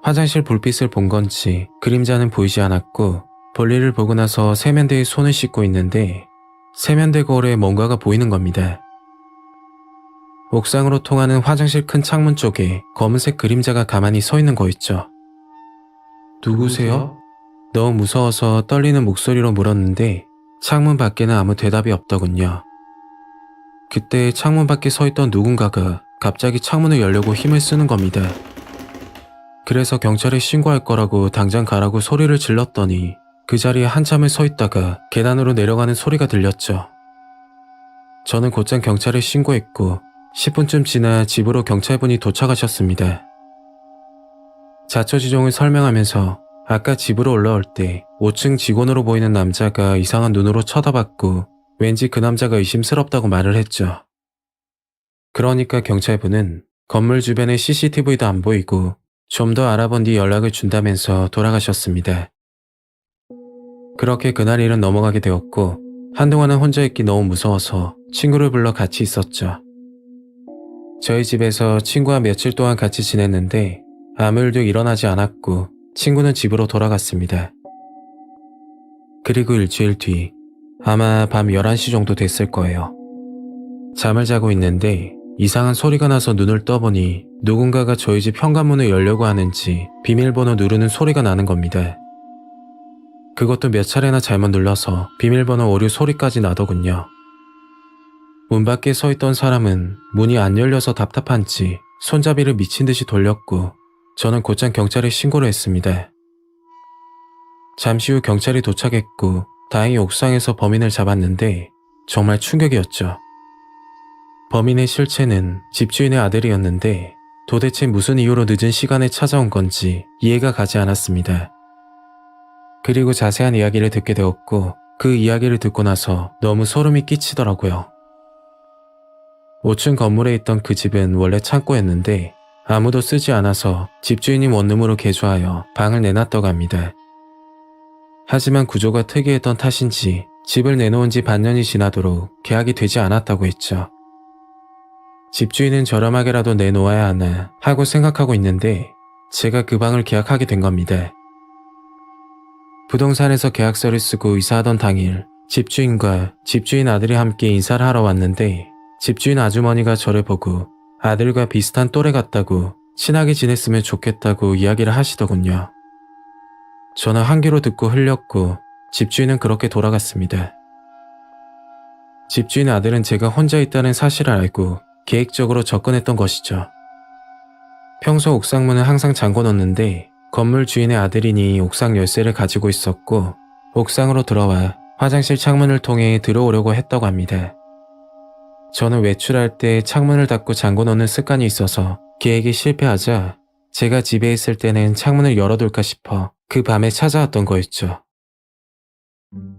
화장실 불빛을 본 건지 그림자는 보이지 않았고 볼일을 보고 나서 세면대에 손을 씻고 있는데 세면대 거울에 뭔가가 보이는 겁니다. 옥상으로 통하는 화장실 큰 창문 쪽에 검은색 그림자가 가만히 서 있는 거 있죠. 누구세요? 너무 무서워서 떨리는 목소리로 물었는데 창문 밖에는 아무 대답이 없더군요. 그때 창문 밖에 서 있던 누군가가 갑자기 창문을 열려고 힘을 쓰는 겁니다. 그래서 경찰에 신고할 거라고 당장 가라고 소리를 질렀더니 그 자리에 한참을 서 있다가 계단으로 내려가는 소리가 들렸죠. 저는 곧장 경찰에 신고했고 10분쯤 지나 집으로 경찰분이 도착하셨습니다. 자초지종을 설명하면서 아까 집으로 올라올 때 5층 직원으로 보이는 남자가 이상한 눈으로 쳐다봤고 왠지 그 남자가 의심스럽다고 말을 했죠. 그러니까 경찰분은 건물 주변에 CCTV도 안 보이고 좀 더 알아본 뒤 연락을 준다면서 돌아가셨습니다. 그렇게 그날 일은 넘어가게 되었고 한동안은 혼자 있기 너무 무서워서 친구를 불러 같이 있었죠. 저희 집에서 친구와 며칠 동안 같이 지냈는데 아무 일도 일어나지 않았고 친구는 집으로 돌아갔습니다. 그리고 일주일 뒤 아마 밤 11시 정도 됐을 거예요. 잠을 자고 있는데 이상한 소리가 나서 눈을 떠보니 누군가가 저희 집 현관문을 열려고 하는지 비밀번호 누르는 소리가 나는 겁니다. 그것도 몇 차례나 잘못 눌러서 비밀번호 오류 소리까지 나더군요. 문 밖에 서 있던 사람은 문이 안 열려서 답답한지 손잡이를 미친 듯이 돌렸고 저는 곧장 경찰에 신고를 했습니다. 잠시 후 경찰이 도착했고 다행히 옥상에서 범인을 잡았는데 정말 충격이었죠. 범인의 실체는 집주인의 아들이었는데 도대체 무슨 이유로 늦은 시간에 찾아온 건지 이해가 가지 않았습니다. 그리고 자세한 이야기를 듣게 되었고 그 이야기를 듣고 나서 너무 소름이 끼치더라고요. 5층 건물에 있던 그 집은 원래 창고였는데 아무도 쓰지 않아서 집주인이 원룸으로 개조하여 방을 내놨다고 합니다. 하지만 구조가 특이했던 탓인지 집을 내놓은 지 반년이 지나도록 계약이 되지 않았다고 했죠. 집주인은 저렴하게라도 내놓아야 하나 하고 생각하고 있는데 제가 그 방을 계약하게 된 겁니다. 부동산에서 계약서를 쓰고 이사하던 당일 집주인과 집주인 아들이 함께 인사를 하러 왔는데 집주인 아주머니가 저를 보고 아들과 비슷한 또래 같다고 친하게 지냈으면 좋겠다고 이야기를 하시더군요. 저는 한 귀로 듣고 흘렸고 집주인은 그렇게 돌아갔습니다. 집주인 아들은 제가 혼자 있다는 사실을 알고 계획적으로 접근했던 것이죠. 평소 옥상문은 항상 잠궈 놓는데 건물 주인의 아들이니 옥상 열쇠를 가지고 있었고 옥상으로 들어와 화장실 창문을 통해 들어오려고 했다고 합니다. 저는 외출할 때 창문을 닫고 잠궈 놓는 습관이 있어서 계획이 실패하자 제가 집에 있을 때는 창문을 열어둘까 싶어 그 밤에 찾아왔던 거였죠.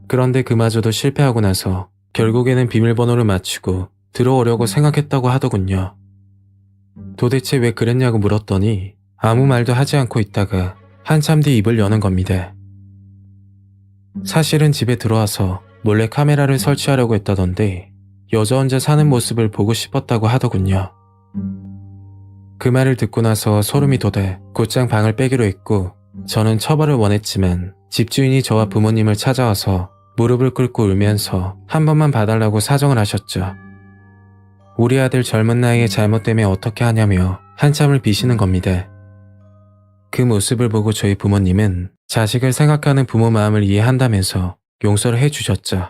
그런데 그마저도 실패하고 나서 결국에는 비밀번호를 맞추고 들어오려고 생각했다고 하더군요. 도대체 왜 그랬냐고 물었더니 아무 말도 하지 않고 있다가 한참 뒤 입을 여는 겁니다. 사실은 집에 들어와서 몰래 카메라를 설치하려고 했다던데 여자 혼자 사는 모습을 보고 싶었다고 하더군요. 그 말을 듣고 나서 소름이 돋아 곧장 방을 빼기로 했고 저는 처벌을 원했지만 집주인이 저와 부모님을 찾아와서 무릎을 꿇고 울면서 한 번만 봐달라고 사정을 하셨죠. 우리 아들 젊은 나이에 잘못되면 어떻게 하냐며 한참을 비시는 겁니다. 그 모습을 보고 저희 부모님은 자식을 생각하는 부모 마음을 이해한다면서 용서를 해주셨죠.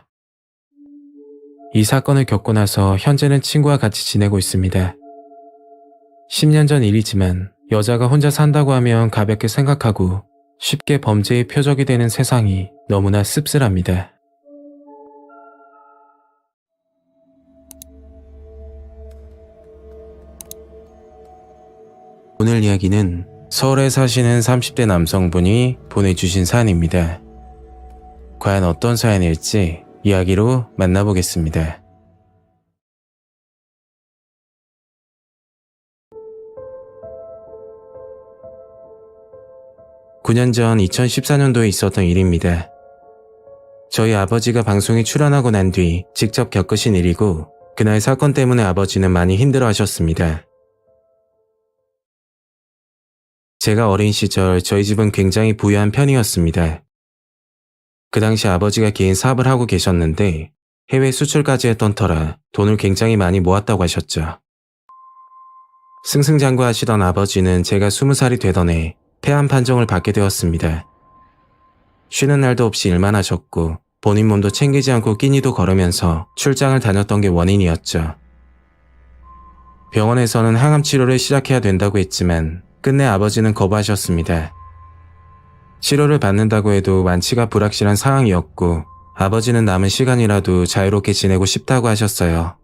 이 사건을 겪고 나서 현재는 친구와 같이 지내고 있습니다. 10년 전 일이지만 여자가 혼자 산다고 하면 가볍게 생각하고 쉽게 범죄의 표적이 되는 세상이 너무나 씁쓸합니다. 오늘 이야기는 서울에 사시는 30대 남성분이 보내주신 사연입니다. 과연 어떤 사연일지 이야기로 만나보겠습니다. 9년 전 2014년도에 있었던 일입니다. 저희 아버지가 방송에 출연하고 난 뒤 직접 겪으신 일이고 그날 사건 때문에 아버지는 많이 힘들어 하셨습니다. 제가 어린 시절 저희 집은 굉장히 부유한 편이었습니다. 그 당시 아버지가 개인 사업을 하고 계셨는데 해외 수출까지 했던 터라 돈을 굉장히 많이 모았다고 하셨죠. 승승장구하시던 아버지는 제가 20살이 되던 해 폐암 판정을 받게 되었습니다. 쉬는 날도 없이 일만 하셨고 본인 몸도 챙기지 않고 끼니도 걸으면서 출장을 다녔던 게 원인이었죠. 병원에서는 항암 치료를 시작해야 된다고 했지만 끝내 아버지는 거부하셨습니다. 치료를 받는다고 해도 완치가 불확실한 상황이었고 아버지는 남은 시간이라도 자유롭게 지내고 싶다고 하셨어요.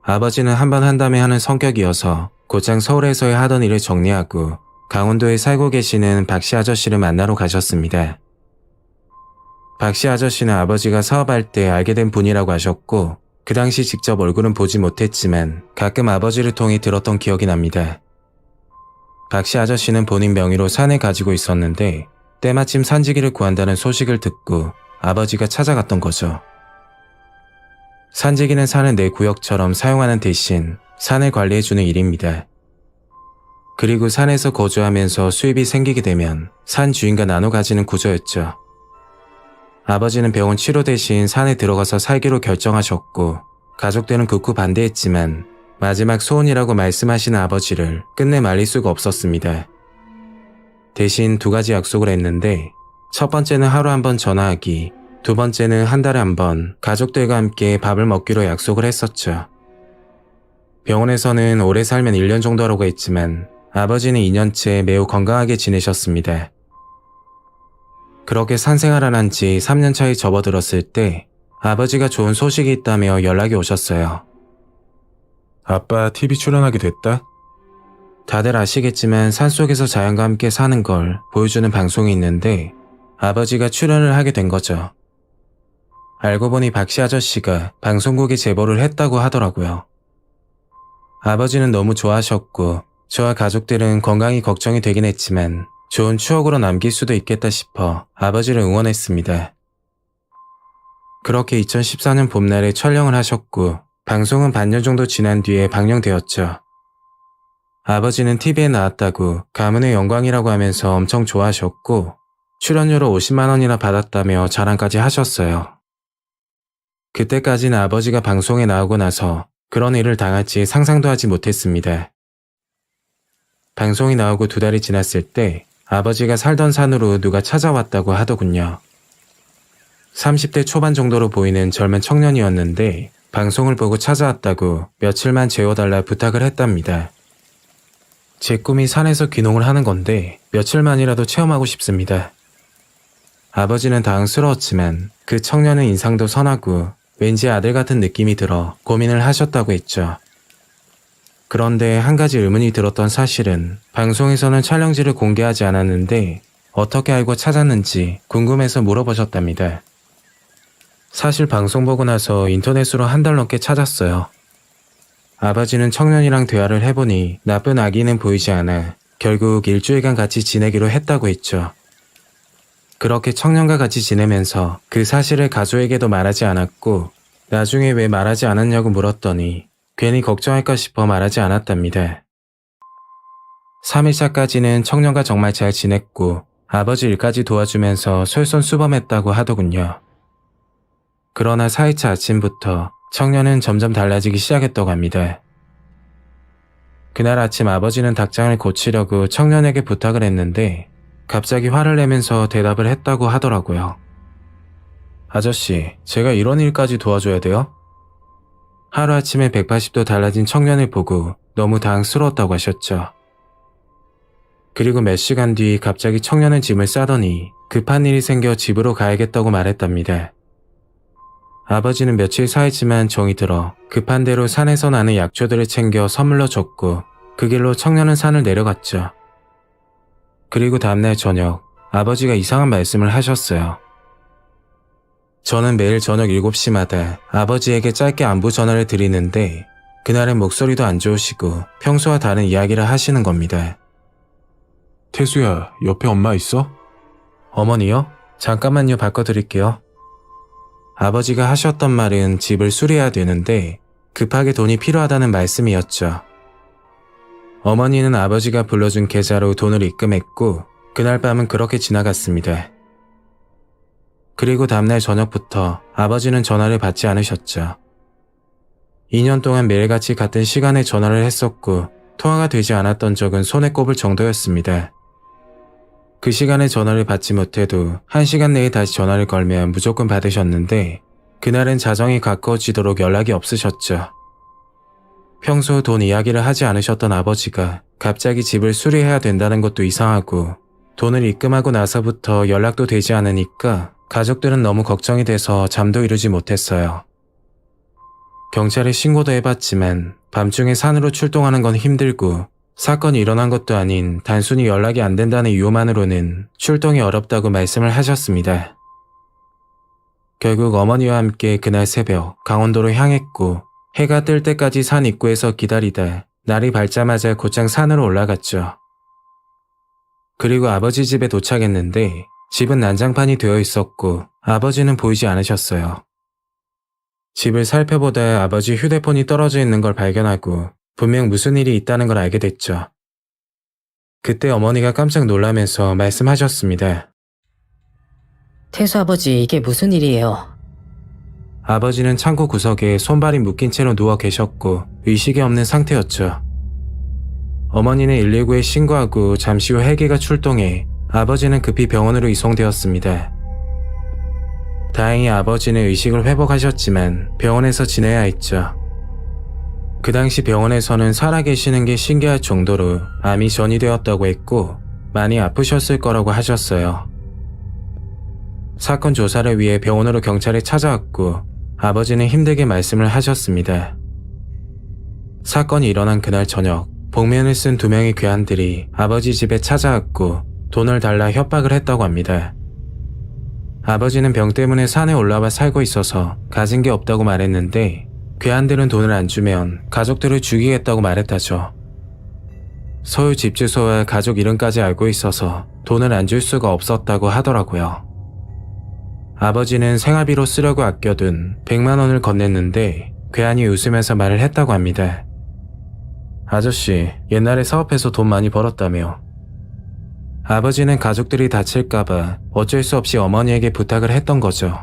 아버지는 한 번 한다음에 하는 성격이어서 곧장 서울에서의 하던 일을 정리하고 강원도에 살고 계시는 박씨 아저씨를 만나러 가셨습니다. 박씨 아저씨는 아버지가 사업할 때 알게 된 분이라고 하셨고 그 당시 직접 얼굴은 보지 못했지만 가끔 아버지를 통해 들었던 기억이 납니다. 박씨 아저씨는 본인 명의로 산을 가지고 있었는데 때마침 산지기를 구한다는 소식을 듣고 아버지가 찾아갔던 거죠. 산지기는 산을 내 구역처럼 사용하는 대신 산을 관리해주는 일입니다. 그리고 산에서 거주하면서 수입이 생기게 되면 산 주인과 나눠 가지는 구조였죠. 아버지는 병원 치료 대신 산에 들어가서 살기로 결정하셨고 가족들은 극구 반대했지만 마지막 소원이라고 말씀하시는 아버지를 끝내 말릴 수가 없었습니다. 대신 2가지 약속을 했는데 첫 번째는 하루 한 번 전화하기, 두 번째는 한 달에 한 번 가족들과 함께 밥을 먹기로 약속을 했었죠. 병원에서는 오래 살면 1년 정도라고 했지만 아버지는 2년째 매우 건강하게 지내셨습니다. 그렇게 산생활을 한 지 3년 차에 접어들었을 때 아버지가 좋은 소식이 있다며 연락이 오셨어요. 아빠 TV 출연하게 됐다? 다들 아시겠지만 산속에서 자연과 함께 사는 걸 보여주는 방송이 있는데 아버지가 출연을 하게 된 거죠. 알고 보니 박씨 아저씨가 방송국에 제보를 했다고 하더라고요. 아버지는 너무 좋아하셨고 저와 가족들은 건강이 걱정이 되긴 했지만 좋은 추억으로 남길 수도 있겠다 싶어 아버지를 응원했습니다. 그렇게 2014년 봄날에 촬영을 하셨고 방송은 반년 정도 지난 뒤에 방영되었죠. 아버지는 TV에 나왔다고 가문의 영광이라고 하면서 엄청 좋아하셨고 출연료로 50만 원이나 받았다며 자랑까지 하셨어요. 그때까지는 아버지가 방송에 나오고 나서 그런 일을 당할지 상상도 하지 못했습니다. 방송이 나오고 2달이 지났을 때 아버지가 살던 산으로 누가 찾아왔다고 하더군요. 30대 초반 정도로 보이는 젊은 청년이었는데 방송을 보고 찾아왔다고 며칠만 재워달라 부탁을 했답니다. 제 꿈이 산에서 귀농을 하는 건데 며칠만이라도 체험하고 싶습니다. 아버지는 당황스러웠지만 그 청년의 인상도 선하고 왠지 아들 같은 느낌이 들어 고민을 하셨다고 했죠. 그런데 한 가지 의문이 들었던 사실은 방송에서는 촬영지를 공개하지 않았는데 어떻게 알고 찾았는지 궁금해서 물어보셨답니다. 사실 방송 보고 나서 인터넷으로 1달 넘게 찾았어요. 아버지는 청년이랑 대화를 해보니 나쁜 아기는 보이지 않아 결국 일주일간 같이 지내기로 했다고 했죠. 그렇게 청년과 같이 지내면서 그 사실을 가족에게도 말하지 않았고 나중에 왜 말하지 않았냐고 물었더니 괜히 걱정할까 싶어 말하지 않았답니다. 3일차까지는 청년과 정말 잘 지냈고 아버지 일까지 도와주면서 솔선수범했다고 하더군요. 그러나 4일차 아침부터 청년은 점점 달라지기 시작했다고 합니다. 그날 아침 아버지는 닭장을 고치려고 청년에게 부탁을 했는데 갑자기 화를 내면서 대답을 했다고 하더라고요. 아저씨, 제가 이런 일까지 도와줘야 돼요? 하루아침에 180도 달라진 청년을 보고 너무 당황스러웠다고 하셨죠. 그리고 몇 시간 뒤 갑자기 청년은 짐을 싸더니 급한 일이 생겨 집으로 가야겠다고 말했답니다. 아버지는 며칠 사이지만 정이 들어 급한 대로 산에서 나는 약초들을 챙겨 선물로 줬고 그 길로 청년은 산을 내려갔죠. 그리고 다음날 저녁 아버지가 이상한 말씀을 하셨어요. 저는 매일 저녁 7시마다 아버지에게 짧게 안부 전화를 드리는데 그날은 목소리도 안 좋으시고 평소와 다른 이야기를 하시는 겁니다. 태수야, 옆에 엄마 있어? 어머니요? 잠깐만요, 바꿔드릴게요. 아버지가 하셨던 말은 집을 수리해야 되는데 급하게 돈이 필요하다는 말씀이었죠. 어머니는 아버지가 불러준 계좌로 돈을 입금했고 그날 밤은 그렇게 지나갔습니다. 그리고 다음날 저녁부터 아버지는 전화를 받지 않으셨죠. 2년 동안 매일같이 같은 시간에 전화를 했었고 통화가 되지 않았던 적은 손에 꼽을 정도였습니다. 그 시간에 전화를 받지 못해도 1시간 내에 다시 전화를 걸면 무조건 받으셨는데 그날은 자정이 가까워지도록 연락이 없으셨죠. 평소 돈 이야기를 하지 않으셨던 아버지가 갑자기 집을 수리해야 된다는 것도 이상하고 돈을 입금하고 나서부터 연락도 되지 않으니까 가족들은 너무 걱정이 돼서 잠도 이루지 못했어요. 경찰에 신고도 해봤지만 밤중에 산으로 출동하는 건 힘들고 사건이 일어난 것도 아닌 단순히 연락이 안 된다는 이유만으로는 출동이 어렵다고 말씀을 하셨습니다. 결국 어머니와 함께 그날 새벽 강원도로 향했고 해가 뜰 때까지 산 입구에서 기다리다 날이 밝자마자 곧장 산으로 올라갔죠. 그리고 아버지 집에 도착했는데 집은 난장판이 되어 있었고 아버지는 보이지 않으셨어요. 집을 살펴보다 아버지 휴대폰이 떨어져 있는 걸 발견하고 분명 무슨 일이 있다는 걸 알게 됐죠. 그때 어머니가 깜짝 놀라면서 말씀하셨습니다. 태수 아버지, 이게 무슨 일이에요? 아버지는 창고 구석에 손발이 묶인 채로 누워 계셨고 의식이 없는 상태였죠. 어머니는 119에 신고하고 잠시 후 헬기가 출동해 아버지는 급히 병원으로 이송되었습니다. 다행히 아버지는 의식을 회복하셨지만 병원에서 지내야 했죠. 그 당시 병원에서는 살아계시는 게 신기할 정도로 암이 전이되었다고 했고 많이 아프셨을 거라고 하셨어요. 사건 조사를 위해 병원으로 경찰이 찾아왔고 아버지는 힘들게 말씀을 하셨습니다. 사건이 일어난 그날 저녁 복면을 쓴 2명의 괴한들이 아버지 집에 찾아왔고 돈을 달라 협박을 했다고 합니다. 아버지는 병 때문에 산에 올라와 살고 있어서 가진 게 없다고 말했는데 괴한들은 돈을 안 주면 가족들을 죽이겠다고 말했다죠. 소유 집 주소와 가족 이름까지 알고 있어서 돈을 안 줄 수가 없었다고 하더라고요. 아버지는 생활비로 쓰려고 아껴둔 100만 원을 건넸는데 괴한이 웃으면서 말을 했다고 합니다. 아저씨, 옛날에 사업해서 돈 많이 벌었다며. 아버지는 가족들이 다칠까봐 어쩔 수 없이 어머니에게 부탁을 했던 거죠.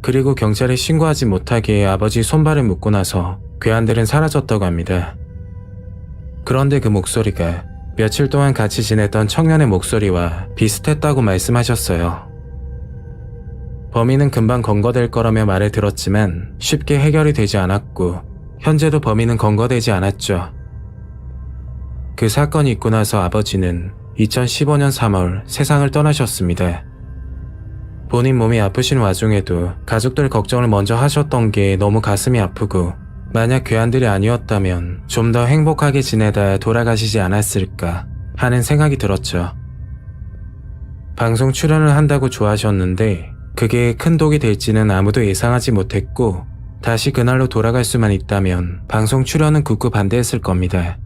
그리고 경찰에 신고하지 못하게 아버지 손발을 묶고 나서 괴한들은 사라졌다고 합니다. 그런데 그 목소리가 며칠 동안 같이 지냈던 청년의 목소리와 비슷했다고 말씀하셨어요. 범인은 금방 검거될 거라며 말을 들었지만 쉽게 해결이 되지 않았고 현재도 범인은 검거되지 않았죠. 그 사건이 있고 나서 아버지는 2015년 3월 세상을 떠나셨습니다. 본인 몸이 아프신 와중에도 가족들 걱정을 먼저 하셨던 게 너무 가슴이 아프고 만약 괴한들이 아니었다면 좀 더 행복하게 지내다 돌아가시지 않았을까 하는 생각이 들었죠. 방송 출연을 한다고 좋아하셨는데 그게 큰 독이 될지는 아무도 예상하지 못했고 다시 그날로 돌아갈 수만 있다면 방송 출연은 굳고 반대했을 겁니다.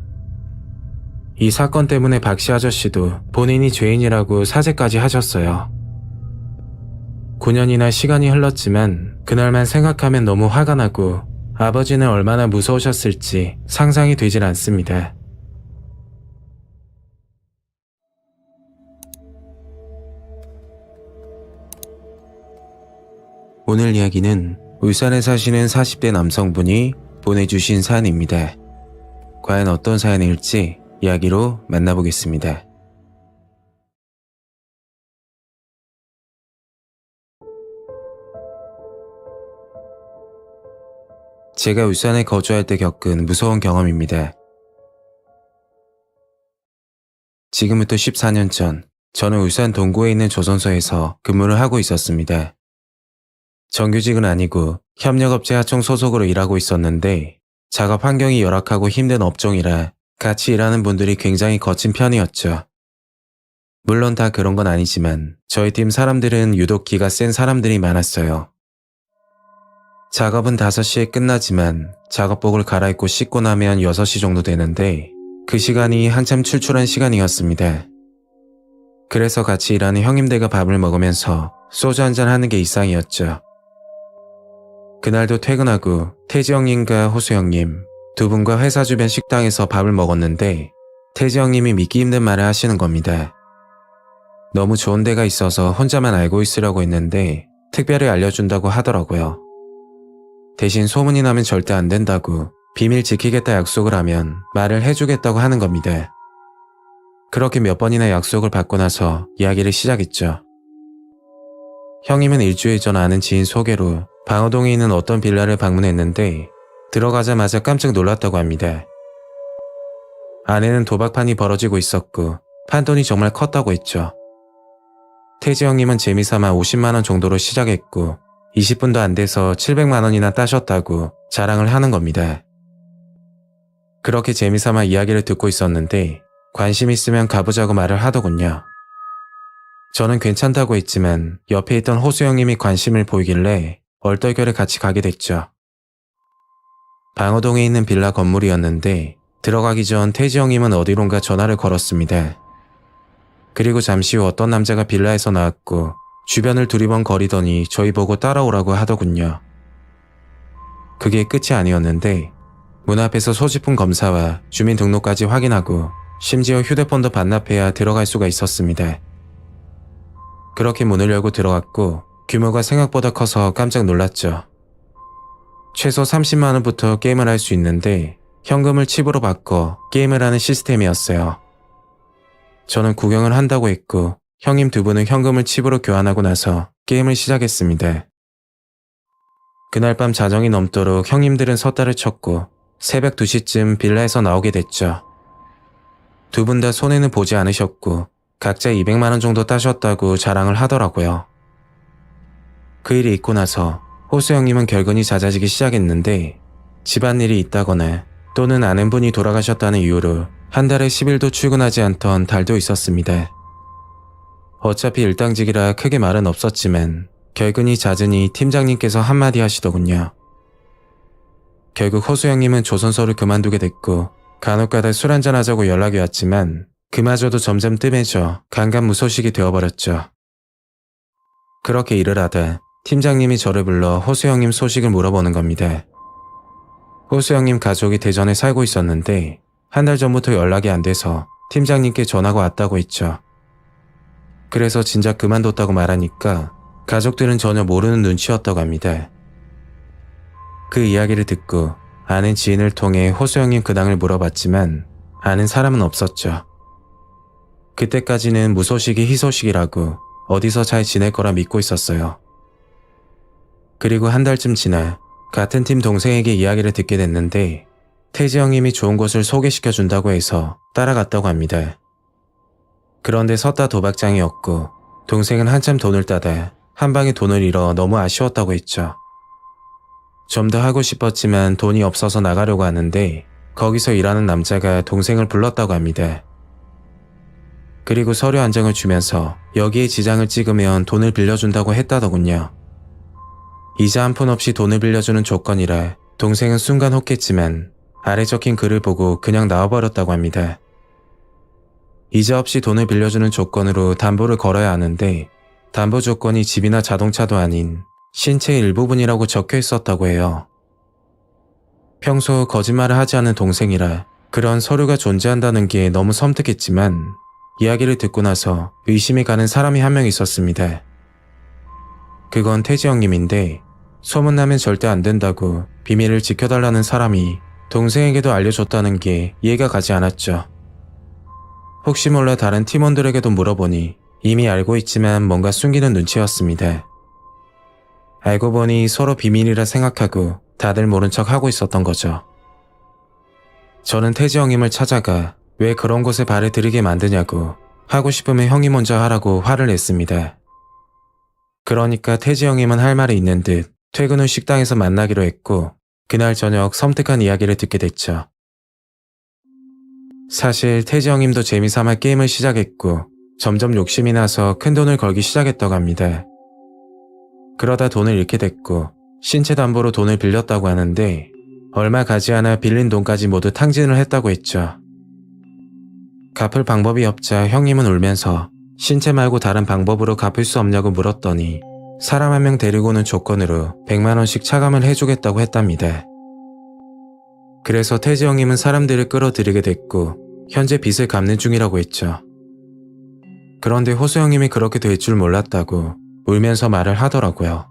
이 사건 때문에 박씨 아저씨도 본인이 죄인이라고 사죄까지 하셨어요. 9년이나 시간이 흘렀지만 그날만 생각하면 너무 화가 나고 아버지는 얼마나 무서우셨을지 상상이 되질 않습니다. 오늘 이야기는 울산에 사시는 40대 남성분이 보내주신 사연입니다. 과연 어떤 사연일지 이야기로 만나보겠습니다. 제가 울산에 거주할 때 겪은 무서운 경험입니다. 지금부터 14년 전, 저는 울산 동구에 있는 조선소에서 근무를 하고 있었습니다. 정규직은 아니고 협력업체 하청 소속으로 일하고 있었는데 작업 환경이 열악하고 힘든 업종이라 같이 일하는 분들이 굉장히 거친 편이었죠. 물론 다 그런 건 아니지만 저희 팀 사람들은 유독 기가 센 사람들이 많았어요. 작업은 5시에 끝나지만 작업복을 갈아입고 씻고 나면 6시 정도 되는데 그 시간이 한참 출출한 시간이었습니다. 그래서 같이 일하는 형님들과 밥을 먹으면서 소주 한잔 하는 게 일상이었죠. 그날도 퇴근하고 태지 형님과 호수 형님 두 분과 회사 주변 식당에서 밥을 먹었는데 태지 형님이 믿기 힘든 말을 하시는 겁니다. 너무 좋은 데가 있어서 혼자만 알고 있으려고 했는데 특별히 알려준다고 하더라고요. 대신 소문이 나면 절대 안 된다고 비밀 지키겠다 약속을 하면 말을 해주겠다고 하는 겁니다. 그렇게 몇 번이나 약속을 받고 나서 이야기를 시작했죠. 형님은 일주일 전 아는 지인 소개로 방어동에 있는 어떤 빌라를 방문했는데 들어가자마자 깜짝 놀랐다고 합니다. 안에는 도박판이 벌어지고 있었고 판돈이 정말 컸다고 했죠. 태지 형님은 재미삼아 50만 원 정도로 시작했고 20분도 안 돼서 700만 원이나 따셨다고 자랑을 하는 겁니다. 그렇게 재미삼아 이야기를 듣고 있었는데 관심 있으면 가보자고 말을 하더군요. 저는 괜찮다고 했지만 옆에 있던 호수 형님이 관심을 보이길래 얼떨결에 같이 가게 됐죠. 방어동에 있는 빌라 건물이었는데 들어가기 전 태지 형님은 어디론가 전화를 걸었습니다. 그리고 잠시 후 어떤 남자가 빌라에서 나왔고 주변을 두리번거리더니 저희 보고 따라오라고 하더군요. 그게 끝이 아니었는데 문 앞에서 소지품 검사와 주민등록까지 확인하고 심지어 휴대폰도 반납해야 들어갈 수가 있었습니다. 그렇게 문을 열고 들어갔고 규모가 생각보다 커서 깜짝 놀랐죠. 최소 30만 원부터 게임을 할 수 있는데 현금을 칩으로 바꿔 게임을 하는 시스템이었어요. 저는 구경을 한다고 했고 형님 두 분은 현금을 칩으로 교환하고 나서 게임을 시작했습니다. 그날 밤 자정이 넘도록 형님들은 섰다를 쳤고 새벽 2시쯤 빌라에서 나오게 됐죠. 두 분 다 손해는 보지 않으셨고 각자 200만 원 정도 따셨다고 자랑을 하더라고요. 그 일이 있고 나서 호수 형님은 결근이 잦아지기 시작했는데 집안일이 있다거나 또는 아는 분이 돌아가셨다는 이유로 한 달에 10일도 출근하지 않던 달도 있었습니다. 어차피 일당직이라 크게 말은 없었지만 결근이 잦으니 팀장님께서 한마디 하시더군요. 결국 호수 형님은 조선소를 그만두게 됐고 간혹가다 술 한잔 하자고 연락이 왔지만 그마저도 점점 뜸해져 간간무소식이 되어버렸죠. 그렇게 일을 하다 팀장님이 저를 불러 호수 형님 소식을 물어보는 겁니다. 호수 형님 가족이 대전에 살고 있었는데 한 달 전부터 연락이 안 돼서 팀장님께 전화가 왔다고 했죠. 그래서 진작 그만뒀다고 말하니까 가족들은 전혀 모르는 눈치였다고 합니다. 그 이야기를 듣고 아는 지인을 통해 호수 형님 근황을 물어봤지만 아는 사람은 없었죠. 그때까지는 무소식이 희소식이라고 어디서 잘 지낼 거라 믿고 있었어요. 그리고 한 달쯤 지나 같은 팀 동생에게 이야기를 듣게 됐는데 태지 형님이 좋은 곳을 소개시켜준다고 해서 따라갔다고 합니다. 그런데 섰다 도박장이었고 동생은 한참 돈을 따다 한 방에 돈을 잃어 너무 아쉬웠다고 했죠. 좀 더 하고 싶었지만 돈이 없어서 나가려고 하는데 거기서 일하는 남자가 동생을 불렀다고 합니다. 그리고 서류 한 장을 주면서 여기에 지장을 찍으면 돈을 빌려준다고 했다더군요. 이자 한 푼 없이 돈을 빌려주는 조건이라 동생은 순간 혹했지만 아래 적힌 글을 보고 그냥 나와버렸다고 합니다. 이자 없이 돈을 빌려주는 조건으로 담보를 걸어야 하는데 담보 조건이 집이나 자동차도 아닌 신체의 일부분이라고 적혀 있었다고 해요. 평소 거짓말을 하지 않는 동생이라 그런 서류가 존재한다는 게 너무 섬뜩했지만 이야기를 듣고 나서 의심이 가는 사람이 한 명 있었습니다. 그건 태지 형님인데 소문나면 절대 안 된다고 비밀을 지켜달라는 사람이 동생에게도 알려줬다는 게 이해가 가지 않았죠. 혹시 몰라 다른 팀원들에게도 물어보니 이미 알고 있지만 뭔가 숨기는 눈치였습니다. 알고 보니 서로 비밀이라 생각하고 다들 모른 척 하고 있었던 거죠. 저는 태지 형님을 찾아가 왜 그런 곳에 발을 들이게 만드냐고 하고 싶으면 형이 먼저 하라고 화를 냈습니다. 그러니까 태지 형님은 할 말이 있는 듯 퇴근 후 식당에서 만나기로 했고 그날 저녁 섬뜩한 이야기를 듣게 됐죠. 사실 태지 형님도 재미삼아 게임을 시작했고 점점 욕심이 나서 큰 돈을 걸기 시작했다고 합니다. 그러다 돈을 잃게 됐고 신체 담보로 돈을 빌렸다고 하는데 얼마 가지 않아 빌린 돈까지 모두 탕진을 했다고 했죠. 갚을 방법이 없자 형님은 울면서 신체 말고 다른 방법으로 갚을 수 없냐고 물었더니 사람 한 명 데리고 오는 조건으로 100만 원씩 차감을 해주겠다고 했답니다. 그래서 태지 형님은 사람들을 끌어들이게 됐고 현재 빚을 갚는 중이라고 했죠. 그런데 호수 형님이 그렇게 될 줄 몰랐다고 울면서 말을 하더라고요.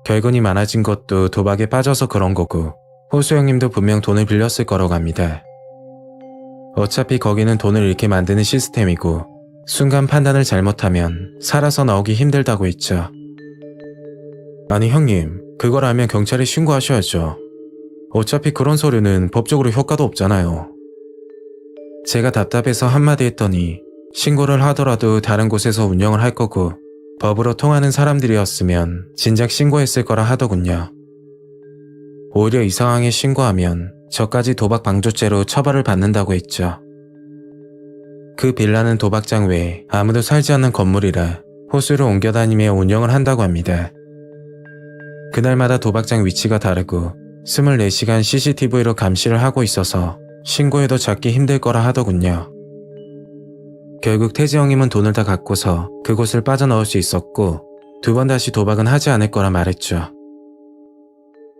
결근이 많아진 것도 도박에 빠져서 그런 거고 호수 형님도 분명 돈을 빌렸을 거라고 합니다. 어차피 거기는 돈을 잃게 만드는 시스템이고 순간 판단을 잘못하면 살아서 나오기 힘들다고 했죠. 아니 형님, 그걸 알면 경찰에 신고하셔야죠. 어차피 그런 서류는 법적으로 효과도 없잖아요. 제가 답답해서 한마디 했더니 신고를 하더라도 다른 곳에서 운영을 할 거고 법으로 통하는 사람들이었으면 진작 신고했을 거라 하더군요. 오히려 이 상황에 신고하면 저까지 도박 방조죄로 처벌을 받는다고 했죠. 그 빌라는 도박장 외에 아무도 살지 않는 건물이라 호수를 옮겨다니며 운영을 한다고 합니다. 그날마다 도박장 위치가 다르고 24시간 CCTV로 감시를 하고 있어서 신고해도 잡기 힘들 거라 하더군요. 결국 태지 형님은 돈을 다 갖고서 그곳을 빠져나올 수 있었고 2번 다시 도박은 하지 않을 거라 말했죠.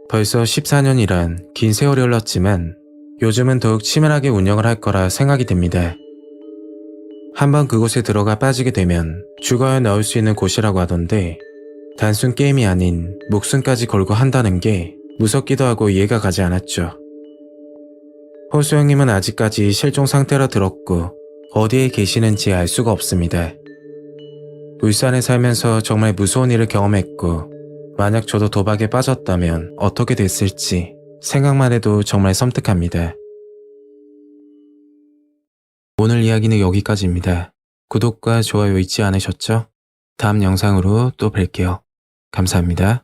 벌써 14년이란 긴 세월이 흘렀지만 요즘은 더욱 치밀하게 운영을 할 거라 생각이 듭니다. 한번 그곳에 들어가 빠지게 되면 죽어야 나올 수 있는 곳이라고 하던데 단순 게임이 아닌 목숨까지 걸고 한다는 게 무섭기도 하고 이해가 가지 않았죠. 호수 형님은 아직까지 실종 상태라 들었고 어디에 계시는지 알 수가 없습니다. 울산에 살면서 정말 무서운 일을 경험했고 만약 저도 도박에 빠졌다면 어떻게 됐을지 생각만 해도 정말 섬뜩합니다. 오늘 이야기는 여기까지입니다. 구독과 좋아요 잊지 않으셨죠? 다음 영상으로 또 뵐게요. 감사합니다.